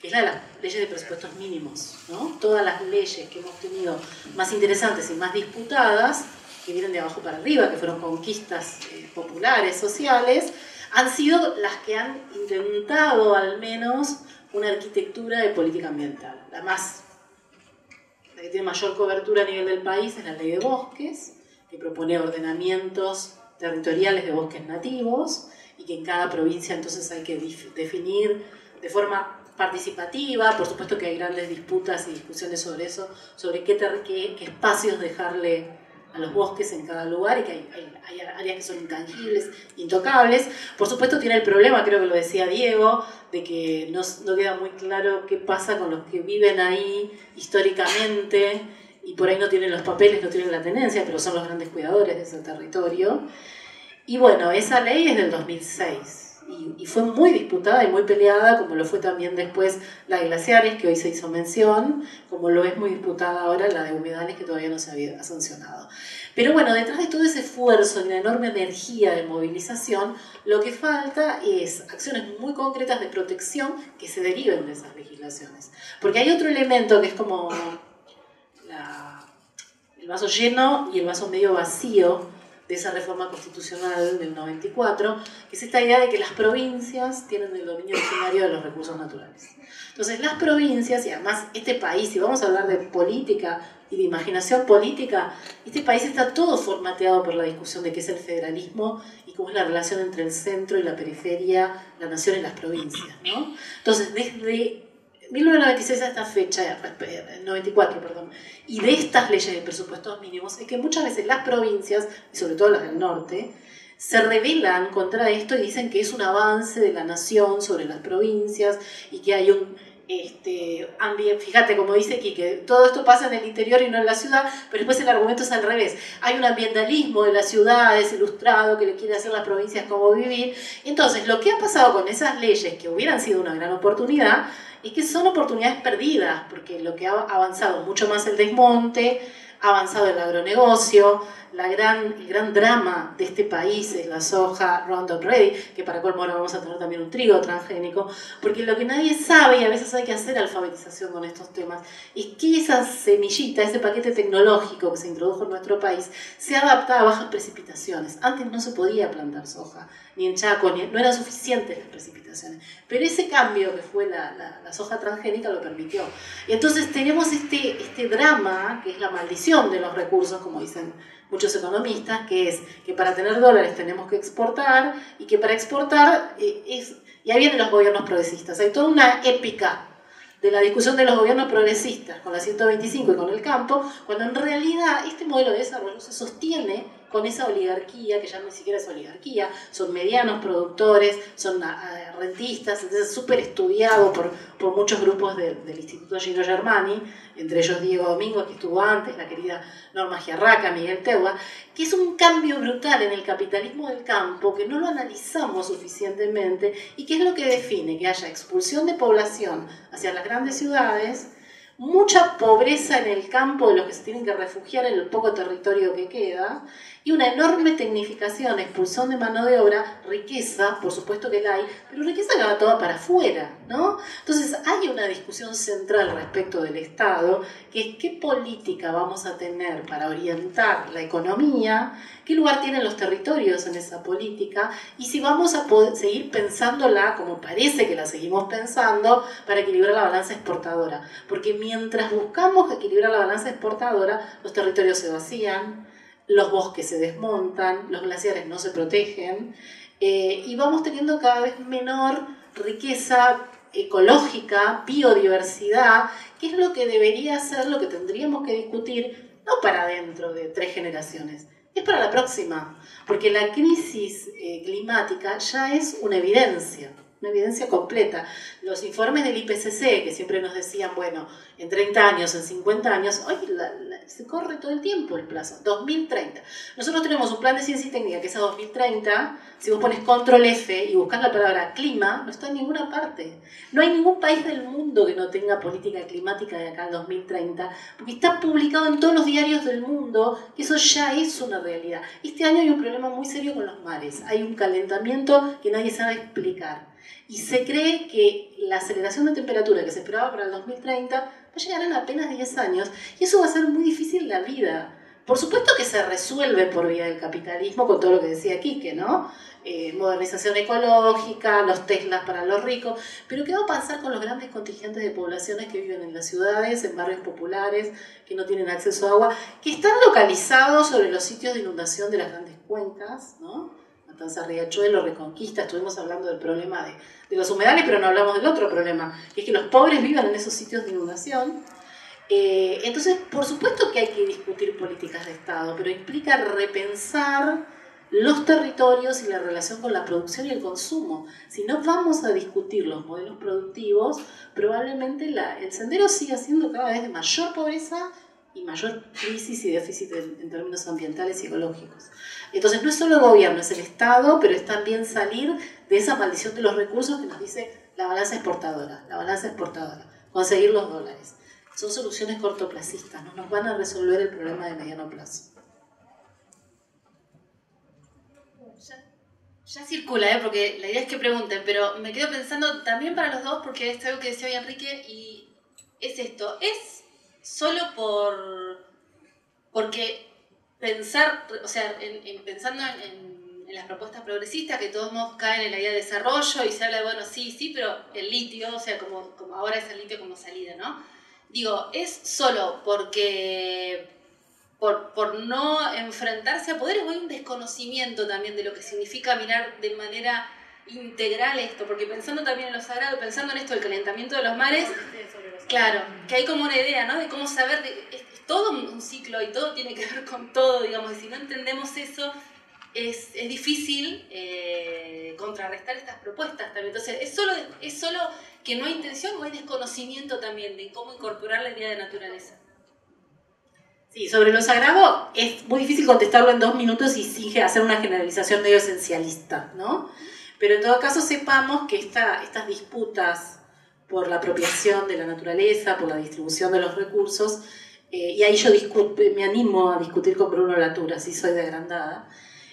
que es la de las leyes de presupuestos mínimos, ¿no? Todas las leyes que hemos tenido más interesantes y más disputadas, que vienen de abajo para arriba, que fueron conquistas populares, sociales, han sido las que han intentado al menos una arquitectura de política ambiental. La que tiene mayor cobertura a nivel del país es la Ley de Bosques, que propone ordenamientos territoriales de bosques nativos y que en cada provincia entonces hay que definir de forma participativa. Por supuesto que hay grandes disputas y discusiones sobre eso, sobre qué espacios dejarle a los bosques en cada lugar, y que hay áreas que son intangibles, intocables. Por supuesto tiene el problema, creo que lo decía Diego, de que no queda muy claro qué pasa con los que viven ahí históricamente y por ahí no tienen los papeles, no tienen la tenencia, pero son los grandes cuidadores de ese territorio. Y bueno, esa ley es del 2006 y fue muy disputada y muy peleada, como lo fue también después la de glaciares, que hoy se hizo mención, como lo es muy disputada ahora la de humedales, que todavía no se había sancionado. Pero bueno, detrás de todo ese esfuerzo y la enorme energía de movilización, lo que falta es acciones muy concretas de protección que se deriven de esas legislaciones. Porque hay otro elemento que es como el vaso lleno y el vaso medio vacío de esa reforma constitucional del 94, que es esta idea de que las provincias tienen el dominio originario de los recursos naturales. Entonces las provincias, y además este país, si vamos a hablar de política y de imaginación política, este país está todo formateado por la discusión de qué es el federalismo y cómo es la relación entre el centro y la periferia, la nación y las provincias, ¿no? Entonces desde 1996 a esta fecha, 94, perdón, y de estas leyes de presupuestos mínimos, es que muchas veces las provincias, y sobre todo las del norte, se rebelan contra esto y dicen que es un avance de la nación sobre las provincias y que hay un fíjate, como dice aquí, que todo esto pasa en el interior y no en la ciudad, pero después el argumento es al revés. Hay un ambientalismo de las ciudades ilustrado que le quiere hacer a las provincias cómo vivir. Entonces, lo que ha pasado con esas leyes, que hubieran sido una gran oportunidad, es que son oportunidades perdidas, porque lo que ha avanzado mucho más el desmonte, ha avanzado el agronegocio, el gran drama de este país es la soja Roundup Ready, que para colmo ahora vamos a tener también un trigo transgénico, porque lo que nadie sabe, y a veces hay que hacer alfabetización con estos temas, es que esa semillita, ese paquete tecnológico que se introdujo en nuestro país, se adapta a bajas precipitaciones. Antes no se podía plantar soja, ni en Chaco, no eran suficientes las precipitaciones. Pero ese cambio que fue la soja transgénica lo permitió. Y entonces tenemos este drama, que es la maldición de los recursos, como dicen muchos economistas, que es que para tener dólares tenemos que exportar, y que para exportar y ahí vienen los gobiernos progresistas. Hay toda una épica de la discusión de los gobiernos progresistas con la 125 y con el campo, cuando en realidad este modelo de desarrollo se sostiene con esa oligarquía, que ya ni siquiera es oligarquía, son medianos productores, son rentistas, entonces es súper estudiado por muchos grupos del Instituto Gino Germani, entre ellos Diego Domínguez, que estuvo antes, la querida Norma Giarraca, Miguel Teua, que es un cambio brutal en el capitalismo del campo, que no lo analizamos suficientemente, y que es lo que define que haya expulsión de población hacia las grandes ciudades, mucha pobreza en el campo de los que se tienen que refugiar en el poco territorio que queda, y una enorme tecnificación, expulsión de mano de obra, riqueza, por supuesto que la hay, pero riqueza que va toda para afuera, ¿no? Entonces hay una discusión central respecto del Estado, que es qué política vamos a tener para orientar la economía, qué lugar tienen los territorios en esa política, y si vamos a poder seguir pensándola como parece que la seguimos pensando para equilibrar la balanza exportadora. Porque mientras buscamos equilibrar la balanza exportadora, los territorios se vacían, los bosques se desmontan, los glaciares no se protegen, y vamos teniendo cada vez menor riqueza ecológica, biodiversidad, que es lo que debería ser, lo que tendríamos que discutir, no para dentro de 3 generaciones, es para la próxima, porque la crisis climática ya es una evidencia completa. Los informes del IPCC, que siempre nos decían, bueno, en 30 años, en 50 años, hoy se corre todo el tiempo el plazo, 2030. Nosotros tenemos un plan de ciencia y técnica que es a 2030, si vos pones control F y buscas la palabra clima, no está en ninguna parte. No hay ningún país del mundo que no tenga política climática de acá al 2030, porque está publicado en todos los diarios del mundo, que eso ya es una realidad. Este año hay un problema muy serio con los mares, hay un calentamiento que nadie sabe explicar. Y se cree que la aceleración de temperatura que se esperaba para el 2030 va a llegar en apenas 10 años, y eso va a ser muy difícil la vida. Por supuesto que se resuelve por vía del capitalismo, con todo lo que decía Quique, ¿no? Modernización ecológica, los Teslas para los ricos, pero ¿qué va a pasar con los grandes contingentes de poblaciones que viven en las ciudades, en barrios populares, que no tienen acceso a agua, que están localizados sobre los sitios de inundación de las grandes cuencas, ¿no? Matanza, Riachuelo, Reconquista, estuvimos hablando del problema de los humedales, pero no hablamos del otro problema, que es que los pobres vivan en esos sitios de inundación. Entonces, por supuesto que hay que discutir políticas de Estado, pero implica repensar los territorios y la relación con la producción y el consumo. Si no vamos a discutir los modelos productivos, probablemente el sendero siga siendo cada vez de mayor pobreza y mayor crisis y déficit en términos ambientales y ecológicos. Entonces no es solo el gobierno, es el Estado, pero es también salir de esa maldición de los recursos que nos dice la balanza exportadora, conseguir los dólares. Son soluciones cortoplacistas, no nos van a resolver el problema de mediano plazo. Ya circula, porque la idea es que pregunten, pero me quedo pensando también para los dos, porque es algo que decía hoy Enrique, y es esto, es solo porque pensar, o sea, pensando en las propuestas progresistas, que todos modos caen en la idea de desarrollo y se habla de, bueno, sí, pero el litio, o sea, como ahora es el litio como salida, ¿no? Digo, es solo porque por no enfrentarse a poderes, o hay un desconocimiento también de lo que significa mirar de manera integral esto, porque pensando también en lo sagrado, pensando en esto del calentamiento de los mares, claro, que hay como una idea, ¿no? De cómo saber, es todo un ciclo y todo tiene que ver con todo, digamos, y si no entendemos eso, es difícil contrarrestar estas propuestas también. Entonces, es solo que no hay intención o hay desconocimiento también de cómo incorporar la idea de naturaleza. Sí, sobre lo sagrado es muy difícil contestarlo en 2 minutos y sin hacer una generalización medio esencialista, ¿no? Pero en todo caso sepamos que estas disputas por la apropiación de la naturaleza, por la distribución de los recursos, y ahí yo me animo a discutir con Bruno Latour, así soy de agrandada.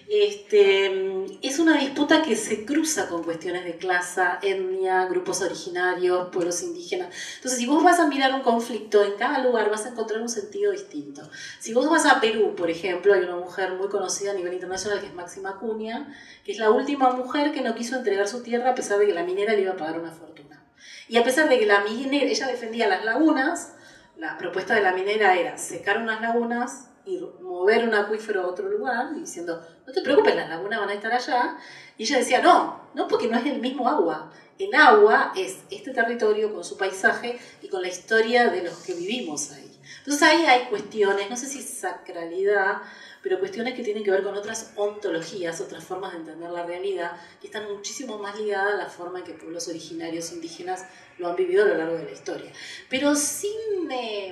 Es una disputa que se cruza con cuestiones de clase, etnia, grupos originarios, pueblos indígenas. Entonces, si vos vas a mirar un conflicto, en cada lugar vas a encontrar un sentido distinto. Si vos vas a Perú, por ejemplo, hay una mujer muy conocida a nivel internacional que es Máxima Acuña, que es la última mujer que no quiso entregar su tierra a pesar de que la minera le iba a pagar una fortuna. Y a pesar de que la minera, ella defendía las lagunas, la propuesta de la minera era secar unas lagunas y mover un acuífero a otro lugar, diciendo, no te preocupes, las lagunas van a estar allá. Y ella decía, no, porque no es el mismo agua. El agua es este territorio con su paisaje y con la historia de los que vivimos ahí. Entonces ahí hay cuestiones, no sé si sacralidad, pero cuestiones que tienen que ver con otras ontologías, otras formas de entender la realidad, que están muchísimo más ligadas a la forma en que pueblos originarios indígenas lo han vivido a lo largo de la historia. Pero sin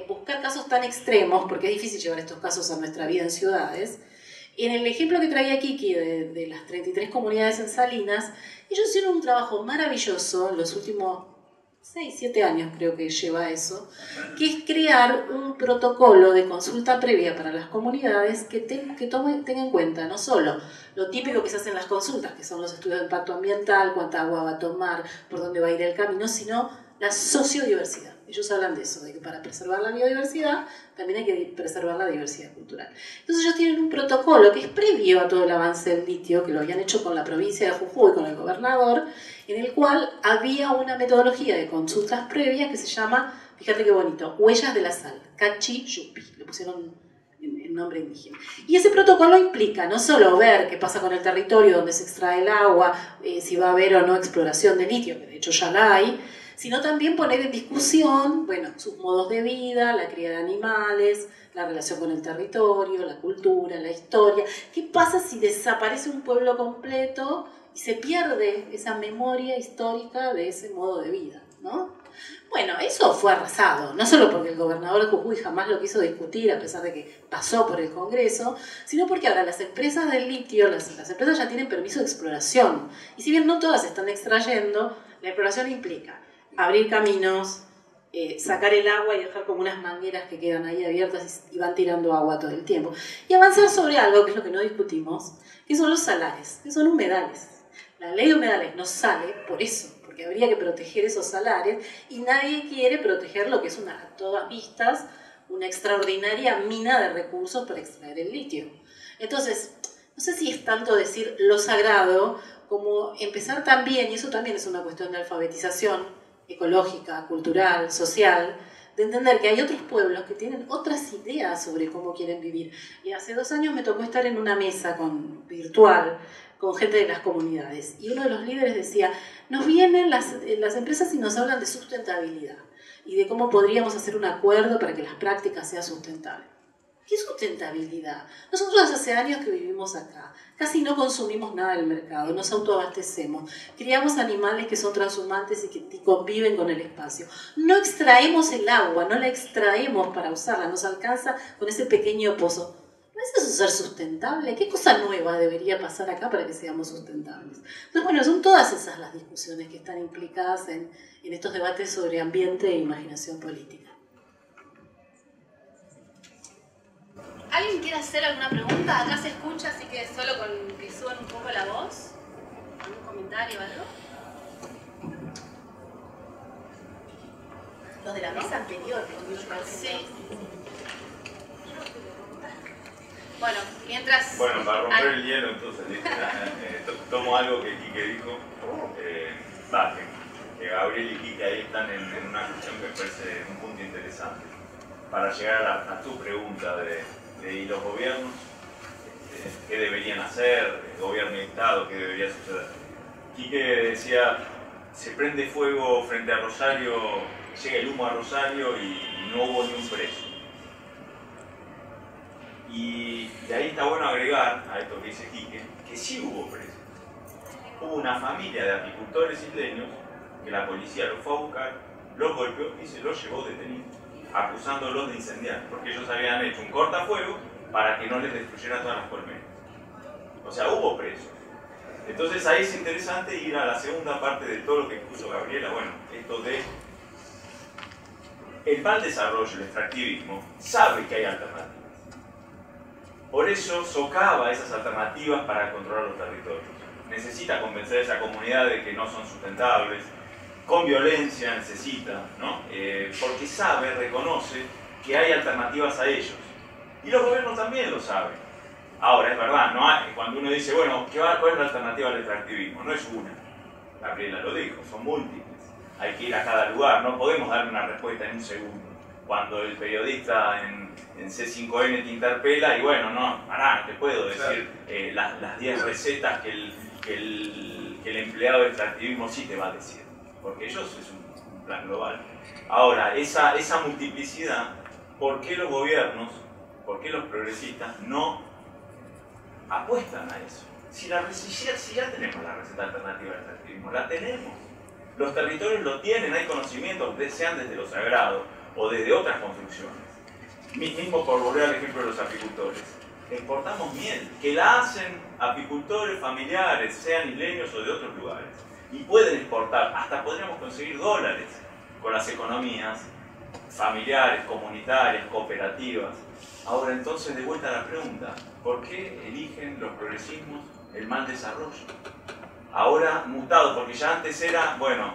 buscar casos tan extremos, porque es difícil llevar estos casos a nuestra vida en ciudades, en el ejemplo que traía Kiki de las 33 comunidades en Salinas, ellos hicieron un trabajo maravilloso en los últimos 6, 7 años creo que lleva eso, que es crear un protocolo de consulta previa para las comunidades que tenga en cuenta no solo lo típico que se hace en las consultas, que son los estudios de impacto ambiental, cuánta agua va a tomar, por dónde va a ir el camino, sino la sociodiversidad. Ellos hablan de eso, de que para preservar la biodiversidad también hay que preservar la diversidad cultural. Entonces ellos tienen un protocolo que es previo a todo el avance del litio, que lo habían hecho con la provincia de Jujuy, con el gobernador, en el cual había una metodología de consultas previas que se llama, fíjate qué bonito, Huellas de la Sal, Cachi Yupi, le pusieron en nombre indígena. Y ese protocolo implica no solo ver qué pasa con el territorio donde se extrae el agua, si va a haber o no exploración de litio, que de hecho ya la hay, sino también poner en discusión, bueno, sus modos de vida, la cría de animales, la relación con el territorio, la cultura, la historia. ¿Qué pasa si desaparece un pueblo completo y se pierde esa memoria histórica de ese modo de vida, ¿no? Bueno, eso fue arrasado, no solo porque el gobernador de Jujuy jamás lo quiso discutir, a pesar de que pasó por el Congreso, sino porque ahora las empresas del litio, las empresas ya tienen permiso de exploración. Y si bien no todas están extrayendo, la exploración implica abrir caminos, sacar el agua y dejar como unas mangueras que quedan ahí abiertas y van tirando agua todo el tiempo. Y avanzar sobre algo, que es lo que no discutimos, que son los salares, que son humedales. La ley de humedales no sale por eso, porque habría que proteger esos salares y nadie quiere proteger lo que es a todas vistas una extraordinaria mina de recursos para extraer el litio. Entonces, no sé si es tanto decir lo sagrado como empezar también, y eso también es una cuestión de alfabetización ecológica, cultural, social, de entender que hay otros pueblos que tienen otras ideas sobre cómo quieren vivir. Y hace 2 años me tocó estar en una mesa virtual con gente de las comunidades. Y uno de los líderes decía, nos vienen las empresas y nos hablan de sustentabilidad y de cómo podríamos hacer un acuerdo para que las prácticas sean sustentables. ¿Qué sustentabilidad? Nosotros hace años que vivimos acá, casi no consumimos nada del mercado, nos autoabastecemos, criamos animales que son transhumantes y que conviven con el espacio. No extraemos el agua, no la extraemos para usarla, nos alcanza con ese pequeño pozo. ¿No es eso ser sustentable? ¿Qué cosa nueva debería pasar acá para que seamos sustentables? Entonces, bueno, son todas esas las discusiones que están implicadas en estos debates sobre ambiente e imaginación política. ¿Alguien quiere hacer alguna pregunta? Acá se escucha, así que solo con que suban un poco la voz. ¿Algún comentario o algo? Los de la mesa anterior. Sí. Bueno, mientras... Bueno, para romper el hielo, entonces, tomo algo que Quique dijo. Que Gabriel y Quique ahí están en una cuestión que me parece un punto interesante. Para llegar a tu pregunta ¿y los gobiernos? ¿Qué deberían hacer? ¿El gobierno y Estado? ¿Qué debería suceder? Quique decía, se prende fuego frente a Rosario, llega el humo a Rosario y no hubo ni un preso. Y de ahí está bueno agregar a esto que dice Quique, que sí hubo presos. Hubo una familia de apicultores isleños que la policía los fue a buscar, los golpeó y se los llevó detenidos, acusándolos de incendiar, porque ellos habían hecho un cortafuego para que no les destruyeran todas las colmenas. O sea, hubo presos. Entonces ahí es interesante ir a la segunda parte de todo lo que expuso Gabriela, bueno, esto de el mal desarrollo, el extractivismo, sabe que hay alternativas. Por eso socava esas alternativas para controlar los territorios. Necesita convencer a esa comunidad de que no son sustentables, con violencia necesita, ¿no? Porque sabe, reconoce que hay alternativas a ellos. Y los gobiernos también lo saben. Ahora, es verdad, no hay, cuando uno dice, bueno, ¿cuál es la alternativa al extractivismo? No es una. Gabriela lo dijo, son múltiples. Hay que ir a cada lugar, no podemos darle una respuesta en un segundo. Cuando el periodista en C5N te interpela y bueno, no, pará, no te puedo decir las 10 recetas que el empleado de extractivismo sí te va a decir. Porque ellos es un plan global. Ahora, esa multiplicidad, ¿por qué los gobiernos, por qué los progresistas no apuestan a eso? Si ya tenemos la receta alternativa del extractivismo, la tenemos. Los territorios lo tienen, hay conocimientos, sean desde lo sagrado o desde otras construcciones. Mismo por volver al ejemplo de los apicultores. Exportamos miel, que la hacen apicultores familiares, sean isleños o de otros lugares. Y pueden exportar, hasta podríamos conseguir dólares con las economías familiares, comunitarias, cooperativas. Ahora entonces, de vuelta a la pregunta, ¿por qué eligen los progresismos el mal desarrollo? Ahora mutado, porque ya antes era, bueno,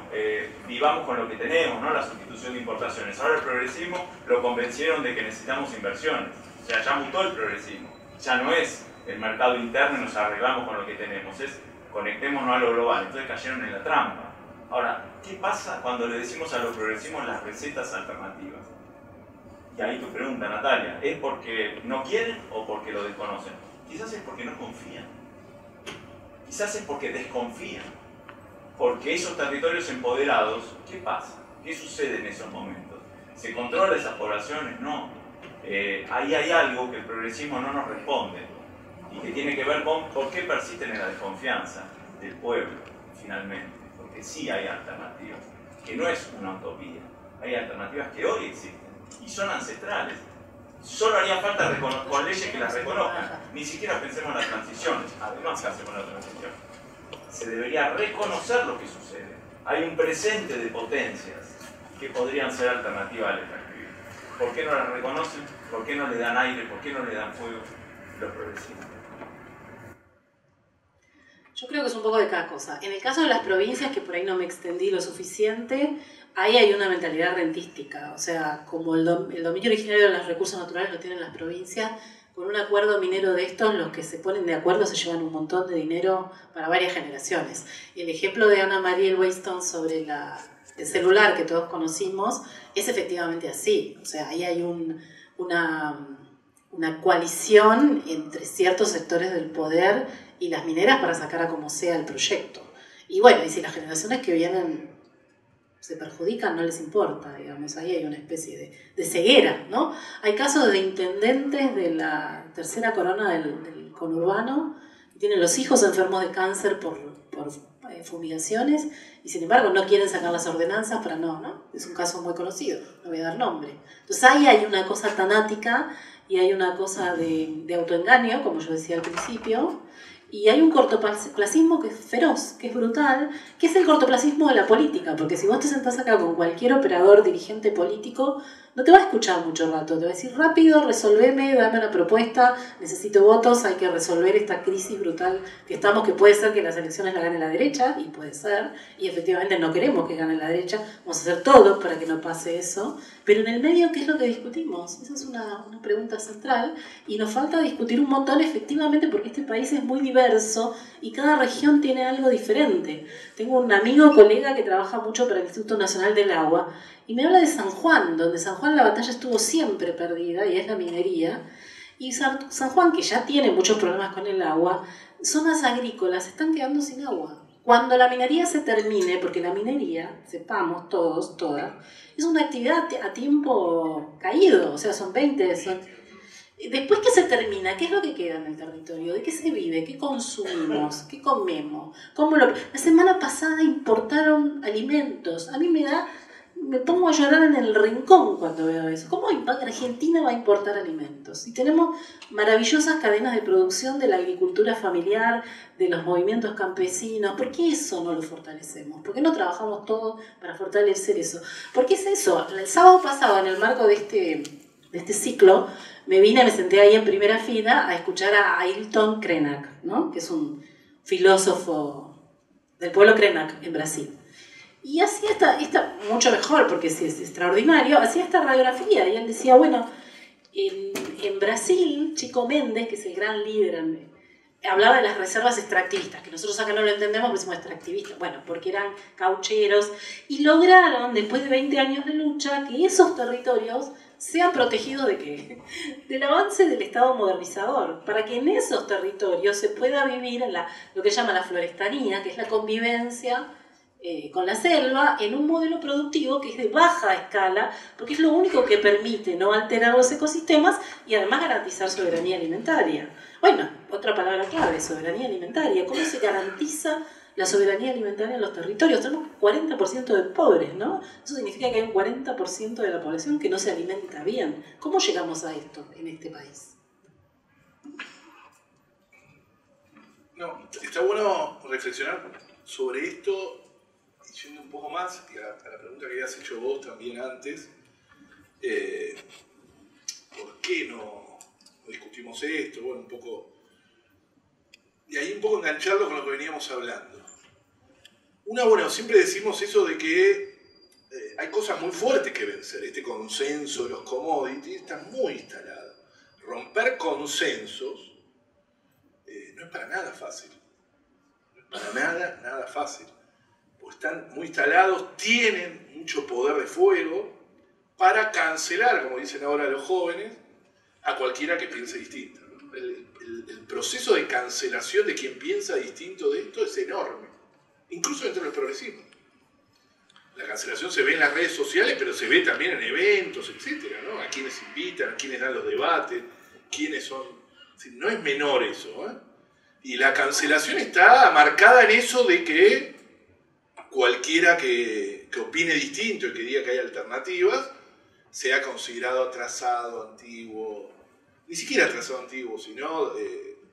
vivamos con lo que tenemos, ¿no? La sustitución de importaciones. Ahora el progresismo lo convencieron de que necesitamos inversiones. O sea, ya mutó el progresismo. Ya no es el mercado interno y nos arreglamos con lo que tenemos, es conectémonos a lo global. Entonces cayeron en la trampa. Ahora, ¿qué pasa cuando le decimos a los progresismos las recetas alternativas? Y ahí tu pregunta, Natalia, ¿es porque no quieren o porque lo desconocen? Quizás es porque no confían. Quizás es porque desconfían. Porque esos territorios empoderados, ¿qué pasa? ¿Qué sucede en esos momentos? ¿Se controla esas poblaciones? No. Ahí hay algo que el progresismo no nos responde y que tiene que ver con por qué persisten en la desconfianza del pueblo, finalmente. Porque sí hay alternativas, que no es una utopía. Hay alternativas que hoy existen y son ancestrales. Solo haría falta con leyes que las reconozcan. Ni siquiera pensemos en las transiciones. Además, ¿qué hacemos en la transición? Se debería reconocer lo que sucede. Hay un presente de potencias que podrían ser alternativas al extractivismo. ¿Por qué no las reconocen? ¿Por qué no le dan aire? ¿Por qué no le dan fuego? Los progresistas. Yo creo que es un poco de cada cosa. En el caso de las provincias, que por ahí no me extendí lo suficiente, ahí hay una mentalidad rentística. O sea, como el dominio originario de los recursos naturales lo tienen las provincias, con un acuerdo minero de estos, los que se ponen de acuerdo se llevan un montón de dinero para varias generaciones. Y el ejemplo de Anna Marie Wayston sobre el celular que todos conocimos es efectivamente así. O sea, ahí hay una coalición entre ciertos sectores del poder y las mineras para sacar a como sea el proyecto. Y bueno, y si las generaciones que vienen se perjudican, no les importa, digamos, ahí hay una especie de ceguera, ¿no? Hay casos de intendentes de la tercera corona del conurbano que tienen los hijos enfermos de cáncer por fumigaciones y sin embargo no quieren sacar las ordenanzas para ¿no? Es un caso muy conocido, no voy a dar nombre. Entonces ahí hay una cosa tanática y hay una cosa de autoengaño, como yo decía al principio, y hay un cortoplacismo que es feroz, que es brutal, que es el cortoplacismo de la política, porque si vos te sentás acá con cualquier operador, dirigente político, no te va a escuchar mucho rato, te va a decir rápido, resolveme, dame una propuesta, necesito votos, hay que resolver esta crisis brutal que estamos, que puede ser que las elecciones la gane la derecha, y puede ser, y efectivamente no queremos que gane la derecha, vamos a hacer todo para que no pase eso, pero en el medio, ¿qué es lo que discutimos? Esa es una pregunta central, y nos falta discutir un montón efectivamente porque este país es muy diverso y cada región tiene algo diferente. Tengo un amigo, colega que trabaja mucho para el Instituto Nacional del Agua, y me habla de San Juan, donde San Juan la batalla estuvo siempre perdida, y es la minería. Y San Juan, que ya tiene muchos problemas con el agua, zonas agrícolas están quedando sin agua. Cuando la minería se termine, porque la minería, sepamos todos, todas, es una actividad a tiempo caído, o sea, son 20, después que se termina, ¿qué es lo que queda en el territorio? ¿De qué se vive? ¿Qué consumimos? ¿Qué comemos? La semana pasada importaron alimentos. A mí me me pongo a llorar en el rincón cuando veo eso. ¿Cómo Argentina va a importar alimentos? Y tenemos maravillosas cadenas de producción de la agricultura familiar, de los movimientos campesinos. ¿Por qué eso no lo fortalecemos? ¿Por qué no trabajamos todos para fortalecer eso? Porque es eso. El sábado pasado, en el marco de este ciclo, me senté ahí en primera fila a escuchar a Ailton Krenak, ¿no? Que es un filósofo del pueblo Krenak en Brasil. Y hacía esta mucho mejor, porque es extraordinario, hacía esta radiografía y él decía, bueno, en Brasil, Chico Mendes, que es el gran líder, hablaba de las reservas extractivistas, que nosotros acá no lo entendemos porque somos extractivistas, bueno, porque eran caucheros, y lograron, después de 20 años de lucha, que esos territorios sean protegidos ¿de qué? Del avance del Estado modernizador, para que en esos territorios se pueda vivir en lo que se llama la florestanía, que es la convivencia con la selva, en un modelo productivo que es de baja escala, porque es lo único que permite no alterar los ecosistemas y además garantizar soberanía alimentaria. Bueno, otra palabra clave, soberanía alimentaria. ¿Cómo se garantiza la soberanía alimentaria en los territorios? Tenemos 40% de pobres, ¿no? Eso significa que hay un 40% de la población que no se alimenta bien. ¿Cómo llegamos a esto en este país? No, está bueno reflexionar sobre esto. Yendo un poco más a la pregunta que habías hecho vos también antes, ¿por qué no discutimos esto? Bueno, un poco, y ahí un poco engancharlo con lo que veníamos hablando. Bueno, siempre decimos eso de que hay cosas muy fuertes que vencer. Este consenso de los commodities está muy instalado. Romper consensos no es para nada fácil. No es para nada fácil. Están muy instalados, tienen mucho poder de fuego para cancelar, como dicen ahora los jóvenes, a cualquiera que piense distinto. El proceso de cancelación de quien piensa distinto de esto es enorme, incluso dentro del progresismo. La cancelación se ve en las redes sociales, pero se ve también en eventos, etcétera, ¿no? A quienes invitan, a quienes dan los debates, quiénes son... No es menor eso, ¿eh? Y la cancelación está marcada en eso de que cualquiera que opine distinto y que diga que hay alternativas, sea considerado atrasado, antiguo, ni siquiera atrasado, antiguo, sino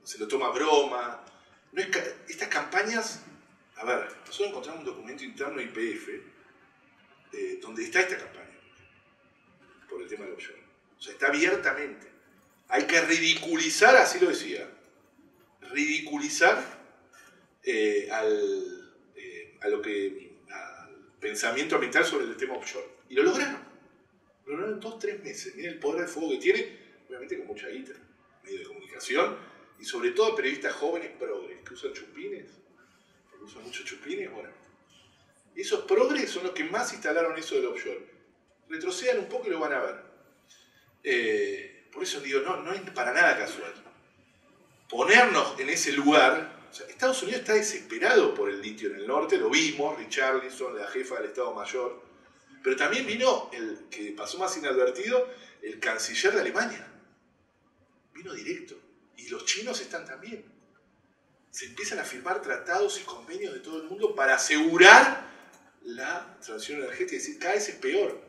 se lo toma broma. No es estas campañas, a ver, nosotros encontramos un documento interno de YPF donde está esta campaña, por el tema del offshore. O sea, está abiertamente. Hay que ridiculizar, así lo decía, ridiculizar al pensamiento ambiental sobre el tema offshore. Y lo lograron. Lo lograron en 2-3 meses. Miren el poder de fuego que tiene, obviamente con mucha guita, medio de comunicación, y sobre todo periodistas jóvenes progres, que usan chupines, porque usan muchos chupines, bueno. Y esos progres son los que más instalaron eso del offshore. Retrocedan un poco y lo van a ver. Por eso digo, no es para nada casual. Ponernos en ese lugar... O sea, Estados Unidos está desesperado por el litio en el norte, lo vimos, Richarlison, la jefa del Estado Mayor, pero también vino, el que pasó más inadvertido, el canciller de Alemania. Vino directo. Y los chinos están también. Se empiezan a firmar tratados y convenios de todo el mundo para asegurar la transición energética, es decir, cada vez es peor.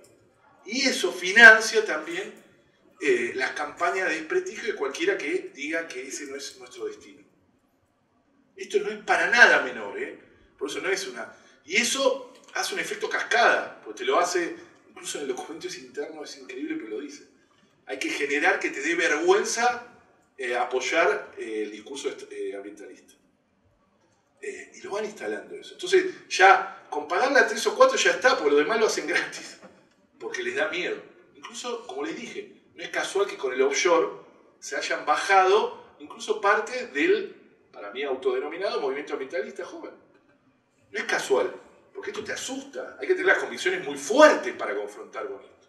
Y eso financia también las campañas de desprestigio de cualquiera que diga que ese no es nuestro destino. Esto no es para nada menor, ¿eh? Por eso no es una... Y eso hace un efecto cascada, porque te lo hace, incluso en el documento interno es increíble, pero lo dice. Hay que generar que te dé vergüenza apoyar el discurso ambientalista. Y lo van instalando eso. Entonces, ya con pagarle a 3 o 4 ya está, porque lo demás lo hacen gratis, porque les da miedo. Incluso, como les dije, no es casual que con el offshore se hayan bajado incluso parte del, para mí, autodenominado movimiento ambientalista joven. No es casual, porque esto te asusta. Hay que tener las convicciones muy fuertes para confrontar con esto.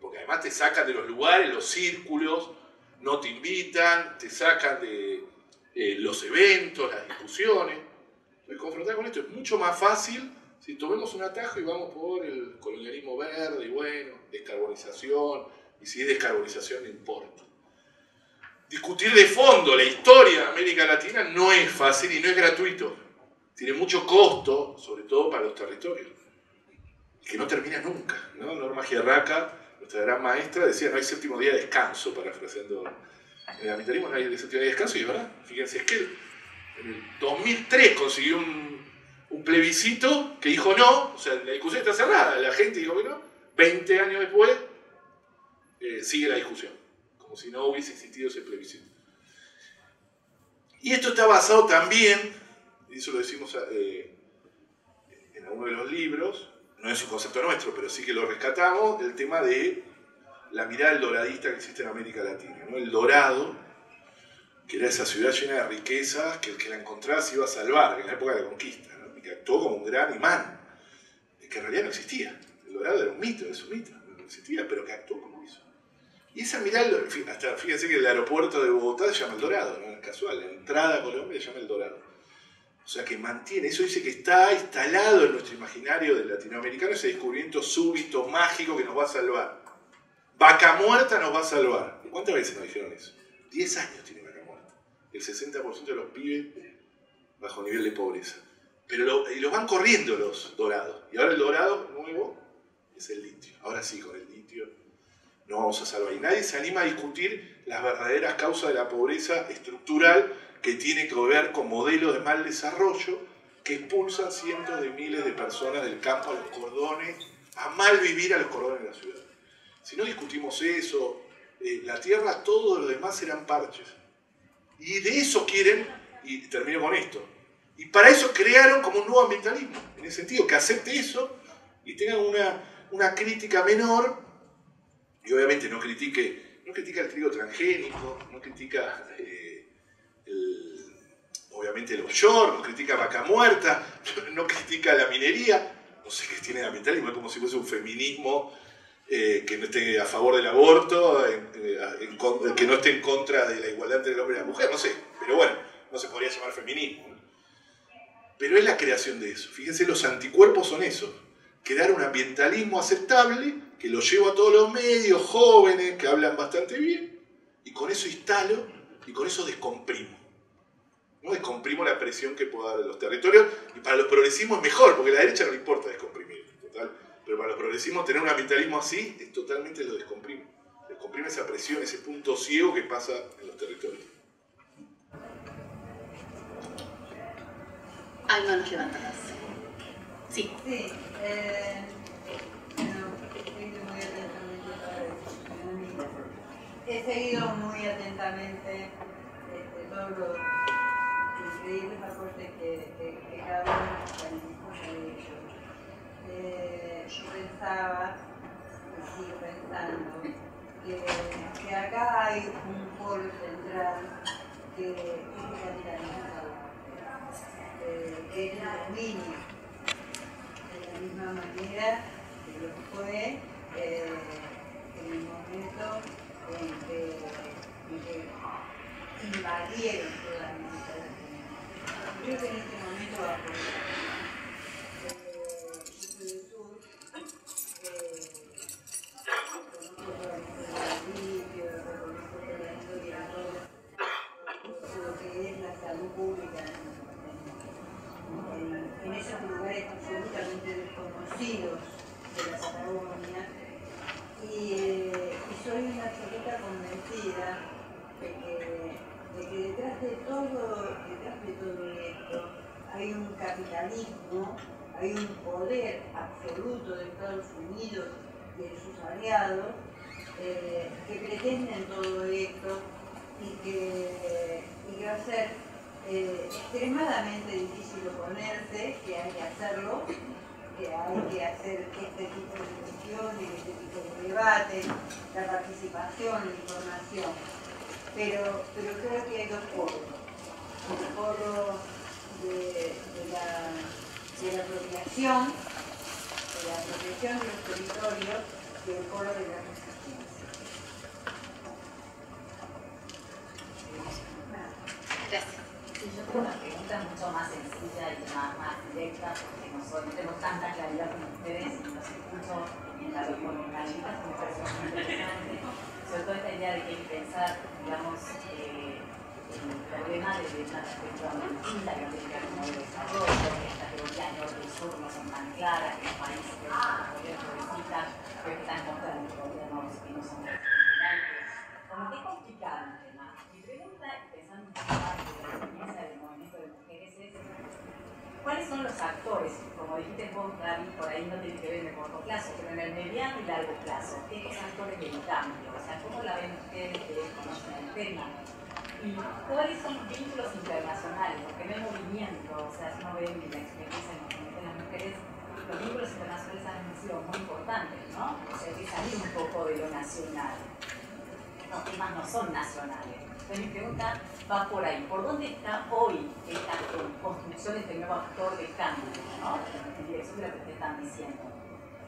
Porque además te sacan de los lugares, los círculos, no te invitan, te sacan de los eventos, las discusiones. Entonces, confrontar con esto es mucho más fácil si tomemos un atajo y vamos por el colonialismo verde, y bueno, descarbonización, y si es descarbonización no importa. Discutir de fondo la historia de América Latina no es fácil y no es gratuito. Tiene mucho costo, sobre todo para los territorios. que no termina nunca, ¿no? Norma Giarraca, nuestra gran maestra, decía no hay séptimo día de descanso, parafraseando. En el ambientalismo no hay séptimo día de descanso, y es verdad. Fíjense, es que en el 2003 consiguió un plebiscito que dijo no, o sea, la discusión está cerrada, la gente dijo que no, 20 años después sigue la discusión, como si no hubiese existido ese plebiscito. Y esto está basado también, y eso lo decimos en alguno de los libros, no es un concepto nuestro, pero sí que lo rescatamos, el tema de la mirada del doradista que existe en América Latina, ¿no? El dorado, que era esa ciudad llena de riquezas, que el que la encontraba se iba a salvar, en la época de la conquista, ¿no? Y que actuó como un gran imán, que en realidad no existía. El dorado era un mito, no existía, pero que actuó como hizo. Y esa mirada, hasta fíjense que el aeropuerto de Bogotá se llama El Dorado, no es casual, la entrada a Colombia se llama El Dorado. O sea que mantiene, eso dice que está instalado en nuestro imaginario del latinoamericano ese descubrimiento súbito, mágico que nos va a salvar. Vaca muerta nos va a salvar. ¿Cuántas veces nos dijeron eso? 10 años tiene Vaca muerta. El 60% de los pibes bajo nivel de pobreza. Pero y los van corriendo los dorados. Y ahora el dorado nuevo es el litio. Ahora sí, con el litio nos vamos a salvar. Y nadie se anima a discutir las verdaderas causas de la pobreza estructural que tiene que ver con modelos de mal desarrollo que expulsan cientos de miles de personas del campo a los cordones, a mal vivir a los cordones de la ciudad. Si no discutimos eso, la tierra, todo lo demás serán parches. Y de eso quieren, y termino con esto, y para eso crearon como un nuevo ambientalismo, en el sentido que acepte eso y tenga una crítica menor, y obviamente no critica el trigo transgénico, no critica obviamente el offshore, no critica Vaca muerta, no critica la minería, no sé qué tiene de ambientalismo, es como si fuese un feminismo que no esté a favor del aborto, que no esté en contra de la igualdad entre el hombre y la mujer, no sé, pero bueno, no se podría llamar feminismo, ¿no? Pero es la creación de eso. Fíjense, los anticuerpos son eso, crear un ambientalismo aceptable, que lo llevo a todos los medios, jóvenes, que hablan bastante bien, y con eso instalo, y con eso descomprimo. ¿No? Descomprimo la presión que puedo dar de los territorios, y para los progresismos es mejor, porque a la derecha no le importa descomprimir, total. Pero para los progresismos tener un ambientalismo así es totalmente lo descomprime. Descomprime esa presión, ese punto ciego que pasa en los territorios. Hay manos levantadas. Sí. Sí, he seguido muy atentamente todos los increíbles aportes que cada uno ha hecho. Yo pensaba, y sigo pensando, que acá hay un polo central que es el capitalismo, que es el dominio, de la misma manera que lo fue en el momento en que invadieron toda la América Latina. Creo que en este momento va por yo soy del sur, conozco toda la historia del litio, conozco toda la historia de todo lo que es la salud pública en esos lugares absolutamente desconocidos de la Patagonia. Y soy una absoluta convencida de que detrás de todo esto hay un capitalismo, hay un poder absoluto de Estados Unidos y de sus aliados que pretenden todo esto y que va a ser extremadamente difícil oponerse, que hay que hacerlo, que hay que hacer este tipo de discusiones, este tipo de debates, la participación, la información. Pero creo que hay dos polos. El polo de la apropiación de los territorios y el polo de la resistencia. Gracias. Yo tengo una pregunta mucho más sencilla y más directa, porque no tengo tanta claridad como ustedes y los escucho mientras lo ponen calitas, me parece muy interesante. Sobre todo esta idea de que hay que pensar, digamos, el problema de una perspectiva muy distinta que no tiene que ver con el desarrollo, que las categorías norte y sur no son tan claras, que los países que los gobiernos necesitan, pero que están en contra de los gobiernos que no son regionales. Como que es complicado el tema. Mi pregunta, pensando en la experiencia del movimiento de mujeres, es ¿cuáles son los actores? Como dijiste vos, Gaby, por ahí no tiene que ver en el corto plazo, pero en el mediano y largo plazo. ¿Qué son actores del cambio? O sea, ¿cómo la ven ustedes que conocen el tema? ¿Y cuáles son los vínculos internacionales? Porque no hay movimiento, o sea, si uno ve la experiencia de las mujeres, los vínculos internacionales han sido muy importantes, ¿no? O sea, hay que salir un poco de lo nacional. Los temas no son nacionales. Entonces mi pregunta va por ahí. ¿Por dónde está hoy esta construcción de este nuevo actor de cambio, ¿no? En dirección de lo que ustedes están diciendo?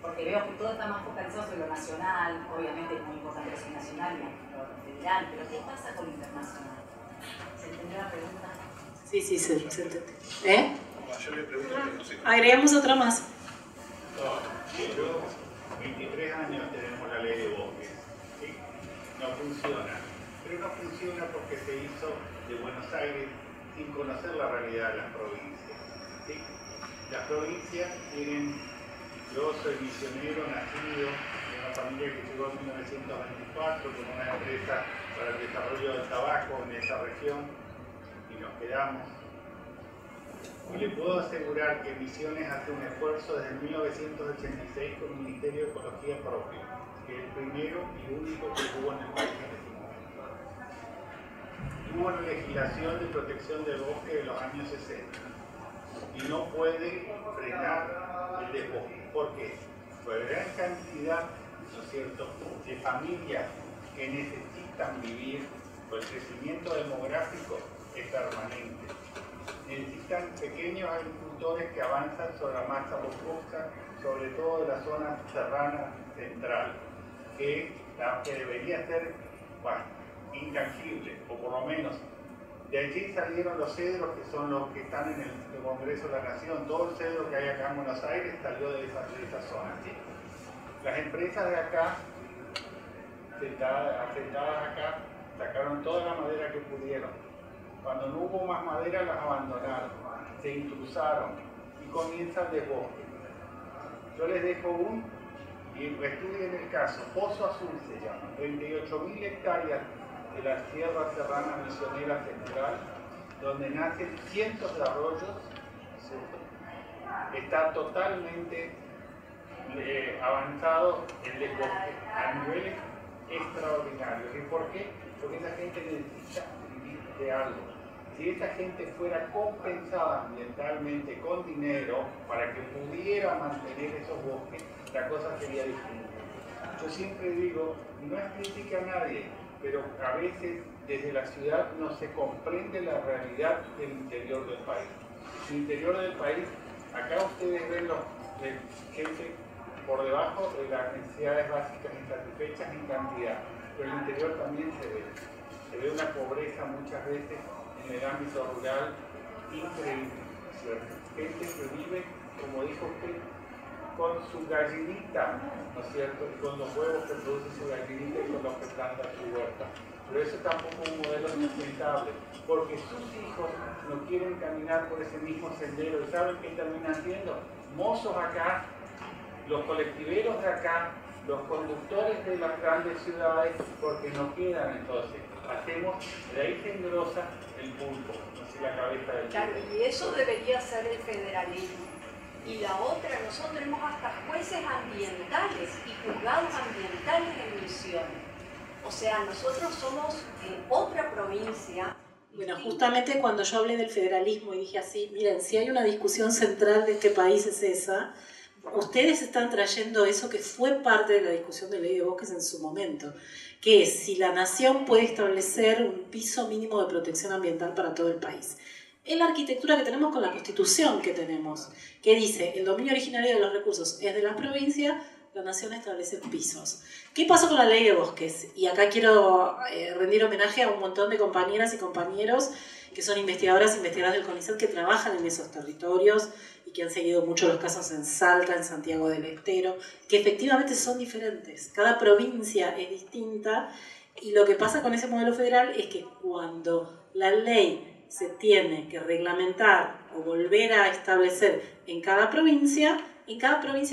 Porque veo que todo está más focalizado sobre lo nacional, obviamente es muy importante lo nacional y lo federal, pero ¿qué pasa con lo internacional? ¿Se entendió la pregunta? Sí, se entendió. Yo le pregunto, no sé. Agregamos otra más. Yo, 23 años tenemos la ley de bosques. ¿Sí? No funciona. Pero no funciona porque se hizo de Buenos Aires sin conocer la realidad de las provincias. ¿Sí? Las provincias tienen, yo soy misionero nacido en una familia que llegó en 1924 con una empresa para el desarrollo del tabaco en esa región y nos quedamos. Y le puedo asegurar que Misiones hace un esfuerzo desde 1986 con un Ministerio de Ecología propio, que es el primero y único que hubo en el país en ese momento. Hubo una legislación de protección del bosque de los años 60 y no puede frenar el desbosque. ¿Por qué? Por la gran cantidad, ¿no es cierto?, de familias que necesitan vivir, pues el crecimiento demográfico es permanente. Necesitan pequeños agricultores que avanzan sobre la masa boscosa, sobre todo de la zona serrana central, que debería ser, bueno, intangible, o por lo menos de allí salieron los cedros, que son los que están en el Congreso de la Nación. Todo el cedro que hay acá en Buenos Aires salió de esa zona. ¿Sí? Las empresas de acá, asentadas acá, sacaron toda la madera que pudieron. Cuando no hubo más madera, las abandonaron, se intrusaron y comienza el desbosque. Yo les dejo y estudien el caso. Pozo Azul se llama, 38.000 hectáreas de la Sierra Serrana Misionera Central, donde nacen cientos de arroyos. Está totalmente avanzado el desbosque a niveles extraordinarios. ¿Y por qué? Porque esa gente necesita vivir de algo. Si esa gente fuera compensada ambientalmente con dinero para que pudiera mantener esos bosques, la cosa sería distinta. Yo siempre digo, no es crítica a nadie, pero a veces desde la ciudad no se comprende la realidad del interior del país. El interior del país, acá ustedes ven gente por debajo de las necesidades básicas insatisfechas en cantidad, pero el interior también se ve una pobreza muchas veces en el ámbito rural increíble, ¿cierto? Gente que vive, como dijo usted, con su gallinita, ¿no es cierto? Y con los huevos que produce su gallinita y con los que planta su huerta. Pero eso tampoco es un modelo sustentable, porque sus hijos no quieren caminar por ese mismo sendero. ¿Y saben qué terminan siendo? Mozos acá, los colectiveros de acá, los conductores de las grandes ciudades, porque no quedan entonces. Hacemos, de ahí se engrosa el pulpo, así la cabeza del Claro, y eso debería ser el federalismo. Y la otra, nosotros tenemos hasta jueces ambientales y juzgados ambientales en Misiones. O sea, nosotros somos otra provincia. Bueno, justamente cuando yo hablé del federalismo y dije así, miren, si hay una discusión central de este país es esa, ustedes están trayendo eso que fue parte de la discusión de ley de bosques en su momento, que es si la nación puede establecer un piso mínimo de protección ambiental para todo el país. En la arquitectura que tenemos con la constitución que tenemos, que dice el dominio originario de los recursos es de las provincias, la nación establece pisos. ¿Qué pasó con la ley de bosques? Y acá quiero rendir homenaje a un montón de compañeras y compañeros que son investigadoras e investigadores del CONICET que trabajan en esos territorios y que han seguido mucho los casos en Salta, en Santiago del Estero, que efectivamente son diferentes. Cada provincia es distinta y lo que pasa con ese modelo federal es que cuando la ley se tiene que reglamentar o volver a establecer en cada provincia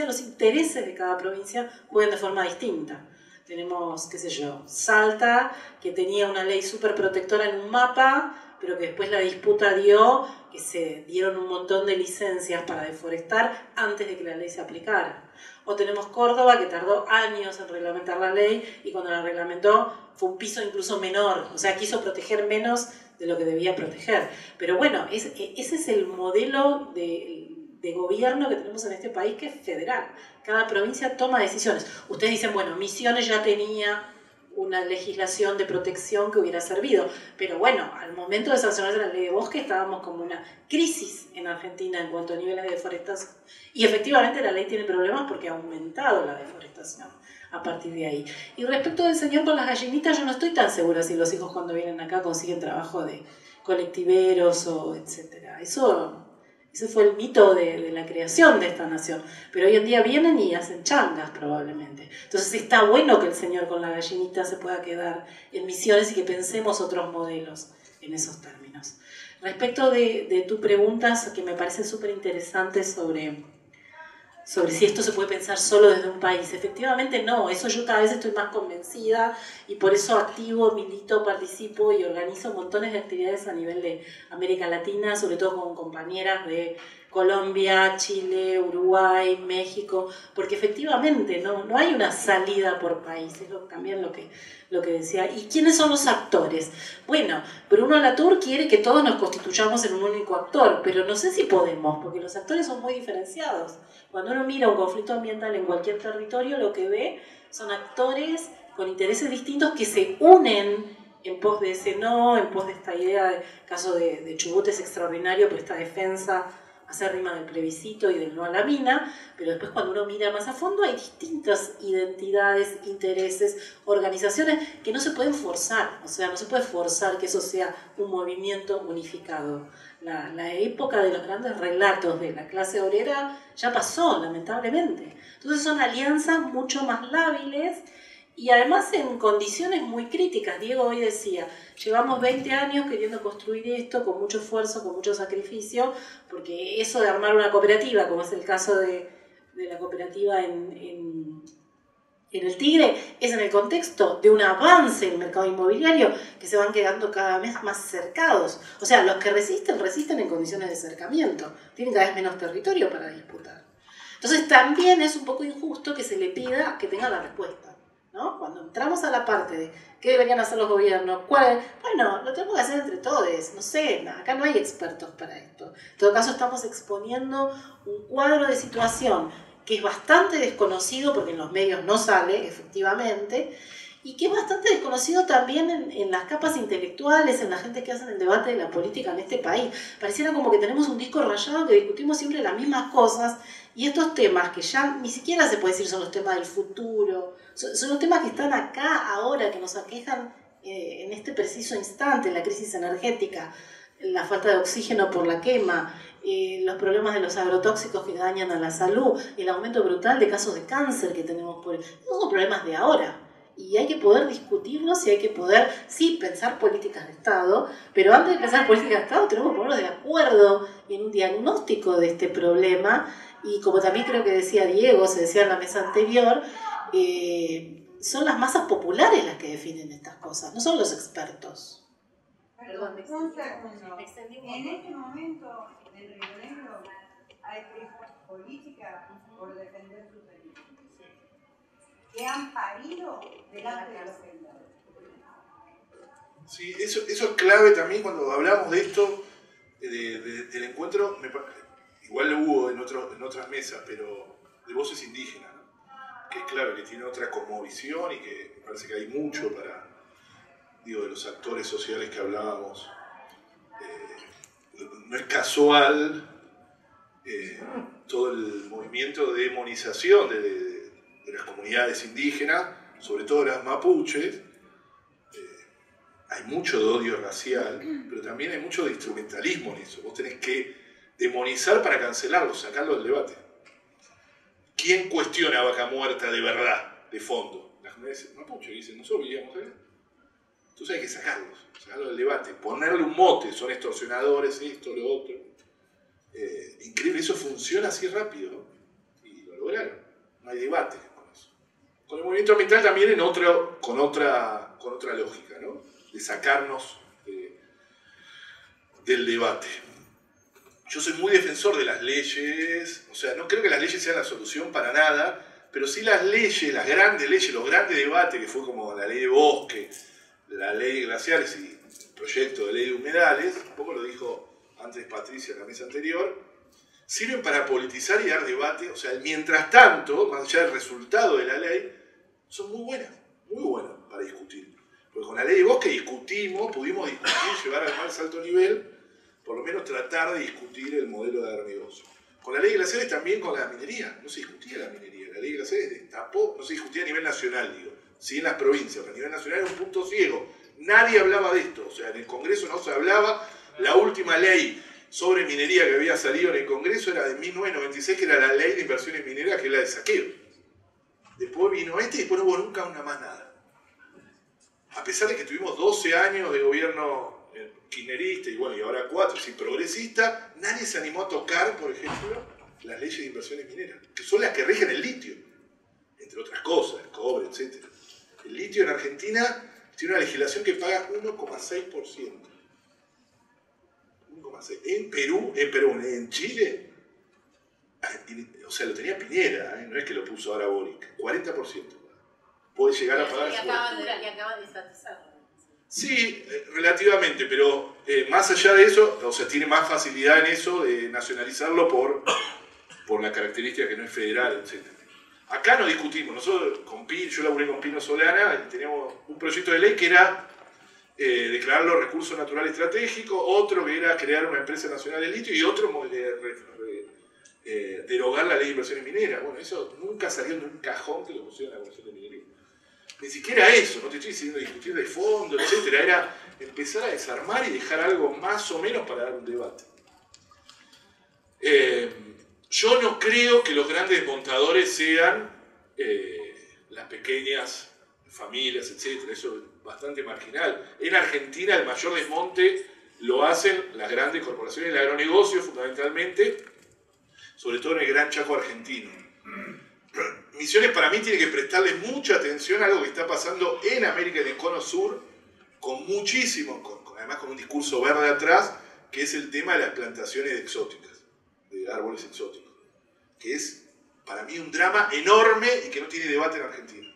los intereses de cada provincia juegan de forma distinta. Tenemos, qué sé yo, Salta, que tenía una ley súper protectora en un mapa, pero que después la disputa dio que se dieron un montón de licencias para deforestar antes de que la ley se aplicara. O tenemos Córdoba, que tardó años en reglamentar la ley y cuando la reglamentó fue un piso incluso menor, o sea, quiso proteger menos de lo que debía proteger. Pero bueno, ese es el modelo de gobierno que tenemos en este país, que es federal. Cada provincia toma decisiones. Ustedes dicen, bueno, Misiones ya tenía una legislación de protección que hubiera servido, pero bueno, al momento de sancionar la ley de bosque estábamos como una crisis en Argentina en cuanto a niveles de deforestación, y efectivamente la ley tiene problemas porque ha aumentado la deforestación a partir de ahí. Y respecto del señor con las gallinitas, yo no estoy tan segura si los hijos cuando vienen acá consiguen trabajo de colectiveros o etcétera. Ese fue el mito de la creación de esta nación. Pero hoy en día vienen y hacen changas probablemente. Entonces está bueno que el señor con la gallinita se pueda quedar en Misiones y que pensemos otros modelos en esos términos. Respecto de tu pregunta, que me parece súper interesante sobre si esto se puede pensar solo desde un país. Efectivamente no, eso yo cada vez estoy más convencida y por eso activo, milito, participo y organizo montones de actividades a nivel de América Latina, sobre todo con compañeras de Colombia, Chile, Uruguay, México, porque efectivamente no hay una salida por país, es también lo que decía. ¿Y quiénes son los actores? Bueno, Bruno Latour quiere que todos nos constituyamos en un único actor, pero no sé si podemos, porque los actores son muy diferenciados. Cuando uno mira un conflicto ambiental en cualquier territorio, lo que ve son actores con intereses distintos que se unen en pos de ese no, en pos de esta idea, el caso de Chubut es extraordinario por esta defensa acérrima del plebiscito y del no a la mina, pero después cuando uno mira más a fondo hay distintas identidades, intereses, organizaciones que no se pueden forzar, o sea, no se puede forzar que eso sea un movimiento unificado. La época de los grandes relatos de la clase obrera ya pasó, lamentablemente. Entonces son alianzas mucho más lábiles y además en condiciones muy críticas. Diego hoy decía, llevamos 20 años queriendo construir esto con mucho esfuerzo, con mucho sacrificio, porque eso de armar una cooperativa, como es el caso de la cooperativa en el Tigre, es en el contexto de un avance en el mercado inmobiliario que se van quedando cada vez más cercados. O sea, los que resisten en condiciones de cercamiento, tienen cada vez menos territorio para disputar. Entonces también es un poco injusto que se le pida que tenga la respuesta, ¿no? Cuando entramos a la parte de qué deberían hacer los gobiernos, bueno, lo tenemos que hacer entre todos, no sé, acá no hay expertos para esto. En todo caso estamos exponiendo un cuadro de situación que es bastante desconocido porque en los medios no sale, efectivamente, y que es bastante desconocido también en las capas intelectuales, en la gente que hace el debate de la política en este país. Pareciera como que tenemos un disco rayado que discutimos siempre las mismas cosas, y estos temas que ya ni siquiera se puede decir son los temas del futuro, son los temas que están acá, ahora, que nos aquejan en este preciso instante, la crisis energética, la falta de oxígeno por la quema, los problemas de los agrotóxicos que dañan a la salud, el aumento brutal de casos de cáncer que tenemos por esos son problemas de ahora. Y hay que poder discutirlos y hay que poder, sí, pensar políticas de Estado, pero antes de pensar políticas de Estado tenemos que ponernos de acuerdo en un diagnóstico de este problema. Y como también creo que decía Diego, se decía en la mesa anterior, son las masas populares las que definen estas cosas, no son los expertos. Perdón, un segundo. En este momento en Río Negro hay políticas por defender sus derechos que han parido delante de los vendedores. Sí, eso es clave también cuando hablamos de esto, del encuentro, igual lo hubo en otras mesas, pero de voces indígenas, ¿no? Que es claro que tiene otra cosmovisión y que me parece que hay mucho para, de los actores sociales que hablábamos. No es casual todo el movimiento de demonización de las comunidades indígenas, sobre todo las mapuches. Hay mucho de odio racial, pero también hay mucho de instrumentalismo en eso. Vos tenés que demonizar para cancelarlo, sacarlo del debate. ¿Quién cuestiona a Vaca Muerta de verdad, de fondo? Las comunidades mapuches dicen, nosotros vivíamos acá. Entonces hay que sacarlos del debate, ponerle un mote, son extorsionadores, esto, lo otro. Increíble, eso funciona así rápido, ¿no? Y lo lograron, no hay debate con eso. Con el movimiento ambiental también con otra lógica, ¿no? De sacarnos del debate. Yo soy muy defensor de las leyes, o sea, no creo que las leyes sean la solución para nada, pero sí las leyes, las grandes leyes, los grandes debates que fue como la ley de bosque, la ley de glaciares y el proyecto de ley de humedales, un poco lo dijo antes Patricia en la mesa anterior, sirven para politizar y dar debate, o sea, mientras tanto, más allá del resultado de la ley, son muy buenas para discutir. Porque con la ley de bosque pudimos discutir, llevar al más alto nivel, por lo menos tratar de discutir el modelo de agronegocio. Con la ley de glaciares también con la minería, no se discutía la minería, la ley de glaciares destapó, no se discutía a nivel nacional, digo, sí en las provincias, pero a nivel nacional era un punto ciego, nadie hablaba de esto, o sea, en el Congreso no se hablaba, la última ley sobre minería que había salido en el Congreso era de 1996, que era la ley de inversiones mineras, que es la de saqueo. Después vino y después no hubo nunca más nada. A pesar de que tuvimos 12 años de gobierno kirchnerista y bueno, y ahora 4, sí, progresista, nadie se animó a tocar, por ejemplo, las leyes de inversiones mineras, que son las que rigen el litio, entre otras cosas, el cobre, etc. El litio en Argentina tiene una legislación que paga 1,6%. 1,6%. En Chile, o sea, lo tenía Piñera, no es que lo puso ahora Boric, 40%. Puede llegar a pagar. Y acaban de estatizarlo. Sí, relativamente, pero más allá de eso, o sea, tiene más facilidad en eso de nacionalizarlo por la característica que no es federal, etc. Acá no discutimos, nosotros yo laburé con Pino Solana y teníamos un proyecto de ley que era declarar los recursos naturales estratégicos, otro que era crear una empresa nacional de litio y otro derogar la ley de inversiones mineras. Bueno, eso nunca salió de un cajón que lo pusieron en la Comisión de Minería. Ni siquiera eso, no te estoy diciendo discutir de fondo, etc. Era empezar a desarmar y dejar algo más o menos para dar un debate. Yo no creo que los grandes desmontadores sean las pequeñas familias, etc. Eso es bastante marginal. En Argentina el mayor desmonte lo hacen las grandes corporaciones del agronegocio, fundamentalmente, sobre todo en el Gran Chaco argentino. Misiones para mí tiene que prestarle mucha atención a algo que está pasando en América, en el Cono Sur, además con un discurso verde atrás, que es el tema de las plantaciones exóticas, de árboles exóticos, que es para mí un drama enorme y que no tiene debate en Argentina.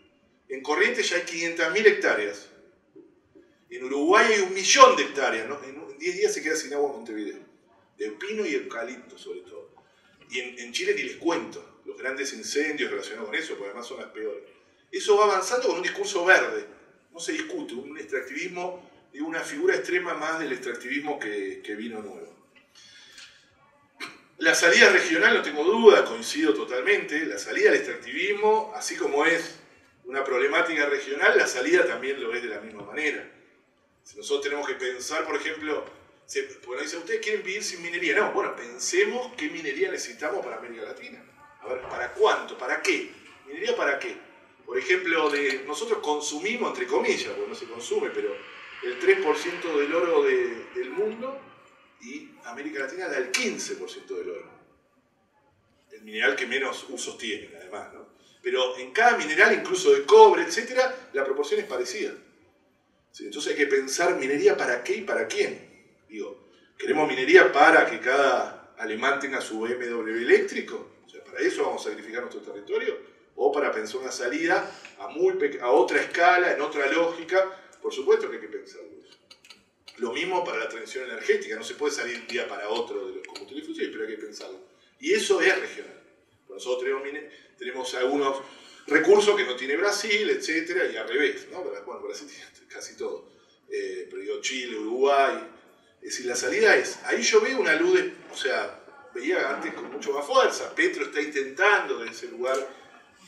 En Corrientes ya hay 500.000 hectáreas. En Uruguay hay 1 millón de hectáreas, ¿no? En 10 días se queda sin agua Montevideo, de pino y eucalipto sobre todo. Y en Chile ni les cuento los grandes incendios relacionados con eso, porque además son las peores. Eso va avanzando con un discurso verde, no se discute, un extractivismo, digo, una figura extrema más del extractivismo que vino nuevo. La salida regional, no tengo duda, coincido totalmente, la salida del extractivismo, así como es una problemática regional, la salida también lo es de la misma manera. Si nosotros tenemos que pensar, por ejemplo, porque nos dicen, ¿ustedes quieren vivir sin minería? No, bueno, pensemos qué minería necesitamos para América Latina. A ver, ¿para cuánto? ¿Para qué? ¿Minería para qué? Por ejemplo, nosotros consumimos, entre comillas, porque no se consume, pero el 3% del oro del mundo y América Latina da el 15% del oro. El mineral que menos usos tiene, además, ¿no? Pero en cada mineral, incluso de cobre, etc., la proporción es parecida. ¿Sí? Entonces hay que pensar minería para qué y para quién. Digo, ¿queremos minería para que cada alemán tenga su BMW eléctrico? O sea, ¿para eso vamos a sacrificar nuestro territorio? ¿O para pensar una salida a otra escala, en otra lógica? Por supuesto que hay que pensarlo eso. Lo mismo para la transición energética, no se puede salir de un día para otro de los combustibles fósiles, pero hay que pensarlo. Y eso es regional. Nosotros tenemos algunos recursos que no tiene Brasil, etcétera, y al revés, ¿no? Bueno, Brasil tiene casi todo. Pero digo, Chile, Uruguay. Es decir, la salida es, ahí yo veo una luz, o sea, veía antes con mucho más fuerza. Petro está intentando de ese lugar,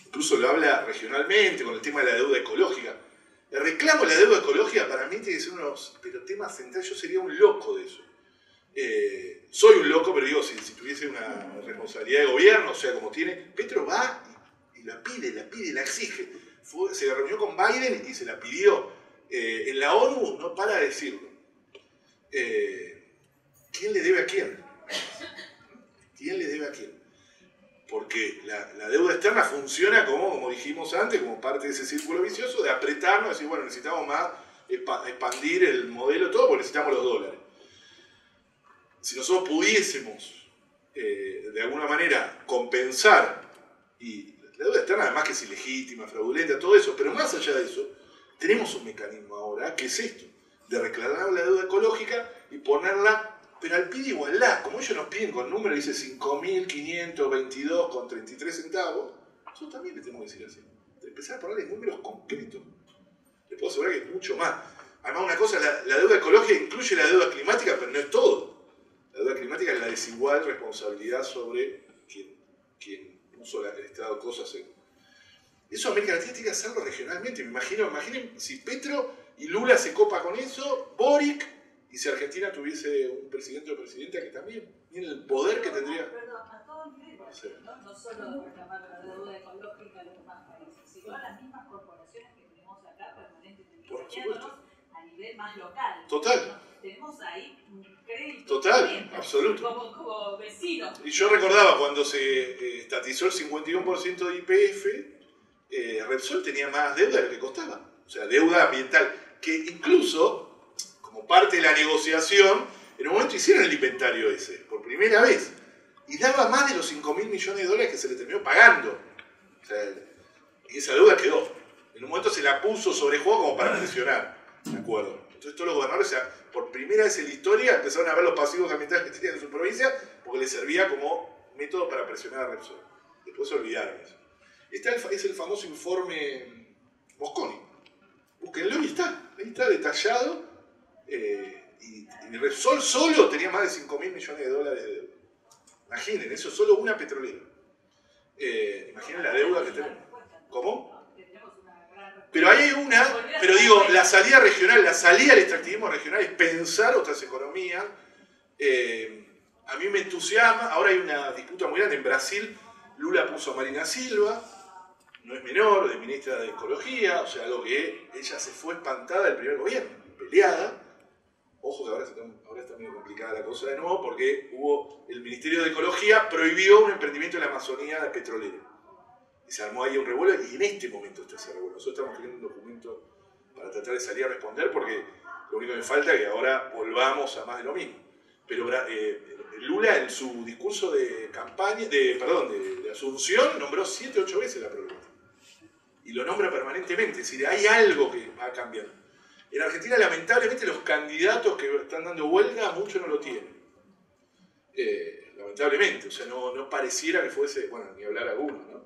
incluso lo habla regionalmente con el tema de la deuda ecológica. El reclamo de la deuda ecológica para mí tiene que ser pero temas centrales. Yo sería un loco de eso. Soy un loco, pero digo, si tuviese una responsabilidad de gobierno, o sea, como tiene, Petro va y la pide, la exige. Se reunió con Biden y se la pidió. En la ONU no para de decirlo. ¿Quién le debe a quién? ¿Quién le debe a quién? Porque la deuda externa funciona como dijimos antes, como parte de ese círculo vicioso de apretarnos, decir, bueno, necesitamos más, expandir el modelo, todo, porque necesitamos los dólares. Si nosotros pudiésemos, de alguna manera, compensar, y la deuda externa además que es ilegítima, fraudulenta, todo eso, pero más allá de eso, tenemos un mecanismo ahora, que es esto, de reclamar la deuda ecológica y ponerla, pero al pie de igualdad, como ellos nos piden con números, dice 5.522,33 centavos, nosotros también le tenemos que decir así, de empezar a ponerle números concretos. Les puedo asegurar que es mucho más. Además, una cosa, la deuda ecológica incluye la deuda climática, pero no es todo. La deuda climática es la desigual responsabilidad sobre quien puso el estado de cosas en... Eso América Latina tiene que hacerlo regionalmente. Imaginen si Petro y Lula se copa con eso, Boric, y si Argentina tuviese un presidente o presidenta que también, miren el poder que tendría. Perdón, a todo nivel, no solo reclamar la deuda ecológica de los demás países, sino a las mismas corporaciones que tenemos acá permanentemente apoyándonos a nivel más local. Total. Tenemos ahí un crédito. Total, absoluto. Como vecinos. Y yo recordaba cuando se estatizó el 51% de YPF, Repsol tenía más deuda de lo que costaba. O sea, deuda ambiental, que incluso, como parte de la negociación, en un momento hicieron el inventario ese, por primera vez. Y daba más de los 5.000 millones de dólares que se le terminó pagando. O sea, y esa deuda quedó. En un momento se la puso sobre juego como para presionar, ¿de acuerdo? Entonces todos los gobernadores, o sea, por primera vez en la historia, empezaron a ver los pasivos ambientales que tenían en su provincia, porque les servía como método para presionar a Repsol. Después se olvidaron eso. Este es el famoso informe Mosconi. Búsquenlo y ahí está detallado. Y Repsol solo tenía más de 5.000 millones de dólares de deuda. Imaginen, eso es solo una petrolera. Imaginen la deuda que tenemos. ¿Cómo? Pero hay pero digo, la salida regional, la salida al extractivismo regional es pensar otras economías. A mí me entusiasma, ahora hay una disputa muy grande en Brasil, Lula puso a Marina Silva, no es menor, de ministra de Ecología, o sea, algo que ella se fue espantada del primer gobierno, peleada. Ojo que ahora está medio complicada la cosa de nuevo porque el Ministerio de Ecología prohibió un emprendimiento en la Amazonía de petrolero. Y se armó ahí un revuelo y en este momento está ese revuelo. Nosotros estamos creando un documento para tratar de salir a responder porque lo único que me falta es que ahora volvamos a más de lo mismo. Pero Lula en su discurso de campaña, de Asunción, nombró 7 u 8 veces la problemática. Y lo nombra permanentemente, es decir, hay algo que va a cambiar. En Argentina, lamentablemente, los candidatos que están dando huelga, muchos no lo tienen. Lamentablemente, o sea, no pareciera que fuese, bueno, ni hablar alguno, ¿no?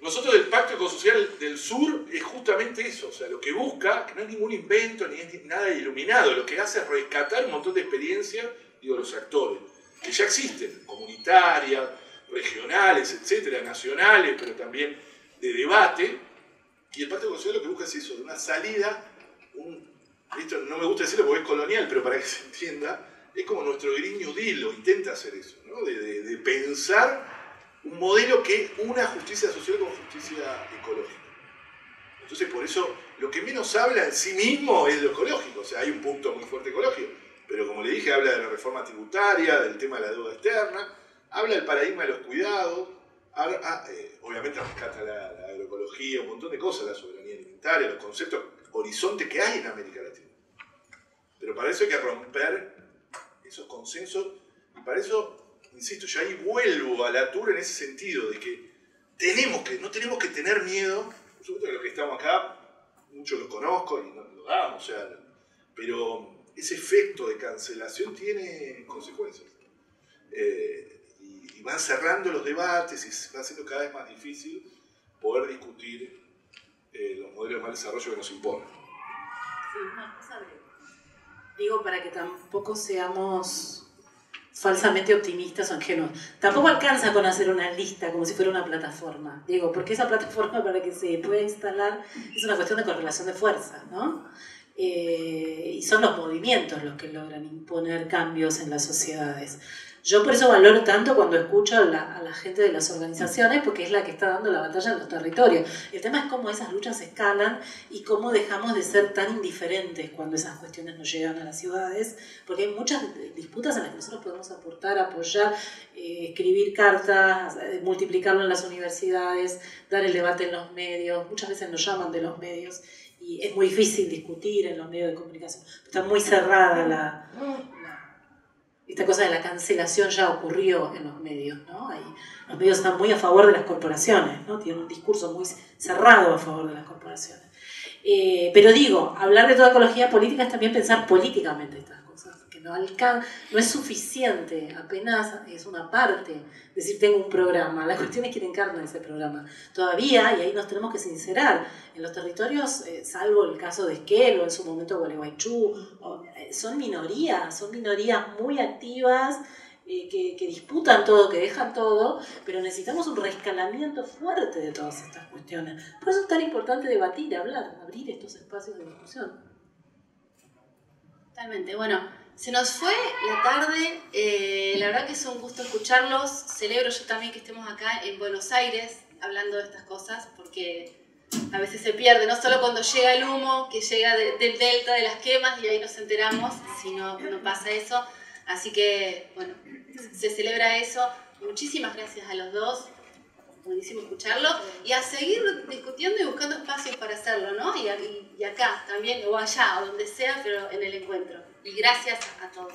Nosotros del Pacto Ecosocial del Sur es justamente eso, o sea, lo que busca, que no es ningún invento ni es nada iluminado, lo que hace es rescatar un montón de experiencias, digo, los actores, que ya existen, comunitarias, regionales, etcétera, nacionales, pero también de debate, y el Pacto Ecosocial lo que busca es eso, de una salida, esto no me gusta decirlo porque es colonial, pero para que se entienda, es como nuestro Green New Deal, lo intenta hacer eso, ¿no? de pensar un modelo que una justicia social con justicia ecológica. Entonces, por eso, lo que menos habla en sí mismo es lo ecológico. O sea, hay un punto muy fuerte ecológico. Pero como le dije, habla de la reforma tributaria, del tema de la deuda externa, habla del paradigma de los cuidados, obviamente rescata la agroecología, un montón de cosas, la soberanía alimentaria, los conceptos, horizonte que hay en América Latina. Pero para eso hay que romper esos consensos, y para eso... Insisto, yo ahí vuelvo a la tour en ese sentido, de que no tenemos que tener miedo. Por supuesto que los que estamos acá, muchos los conozco y no lo damos, o sea, pero ese efecto de cancelación tiene consecuencias. Y van cerrando los debates y se va haciendo cada vez más difícil poder discutir los modelos de mal desarrollo que nos imponen. Sí, una cosa digo, para que tampoco seamos falsamente optimistas o ingenuos. Tampoco alcanza con hacer una lista como si fuera una plataforma. Digo, porque esa plataforma para que se pueda instalar es una cuestión de correlación de fuerzas, ¿no? Y son los movimientos los que logran imponer cambios en las sociedades. Yo por eso valoro tanto cuando escucho a la gente de las organizaciones, porque es la que está dando la batalla en los territorios. El tema es cómo esas luchas escalan y cómo dejamos de ser tan indiferentes cuando esas cuestiones nos llegan a las ciudades, porque hay muchas disputas en las que nosotros podemos aportar, apoyar, escribir cartas, multiplicarlo en las universidades, dar el debate en los medios. Muchas veces nos llaman de los medios y es muy difícil discutir en los medios de comunicación. Está muy cerrada esta cosa de la cancelación ya ocurrió en los medios, ¿no? Los medios están muy a favor de las corporaciones, ¿no? Tienen un discurso muy cerrado a favor de las corporaciones. Pero digo, hablar de toda ecología política es también pensar políticamente estas cosas, que no es suficiente, apenas es una parte. Decir, tengo un programa, la cuestión es quién encarna ese programa. Todavía, y ahí nos tenemos que sincerar, en los territorios, salvo el caso de Esquel o en su momento Gualeguaychú, son minorías muy activas, que disputan todo, que dejan todo, pero necesitamos un reescalamiento fuerte de todas estas cuestiones. Por eso es tan importante debatir, hablar, abrir estos espacios de discusión. Totalmente. Bueno, se nos fue la tarde, la verdad que es un gusto escucharlos. Celebro yo también que estemos acá en Buenos Aires hablando de estas cosas, porque a veces se pierde, no solo cuando llega el humo, que llega del delta, de las quemas, y ahí nos enteramos, sino no pasa eso. Así que, bueno, se celebra eso. Muchísimas gracias a los dos. Buenísimo escucharlo. Y a seguir discutiendo y buscando espacios para hacerlo, ¿no? Y acá también, o allá, o donde sea, pero en el encuentro. Y gracias a todos.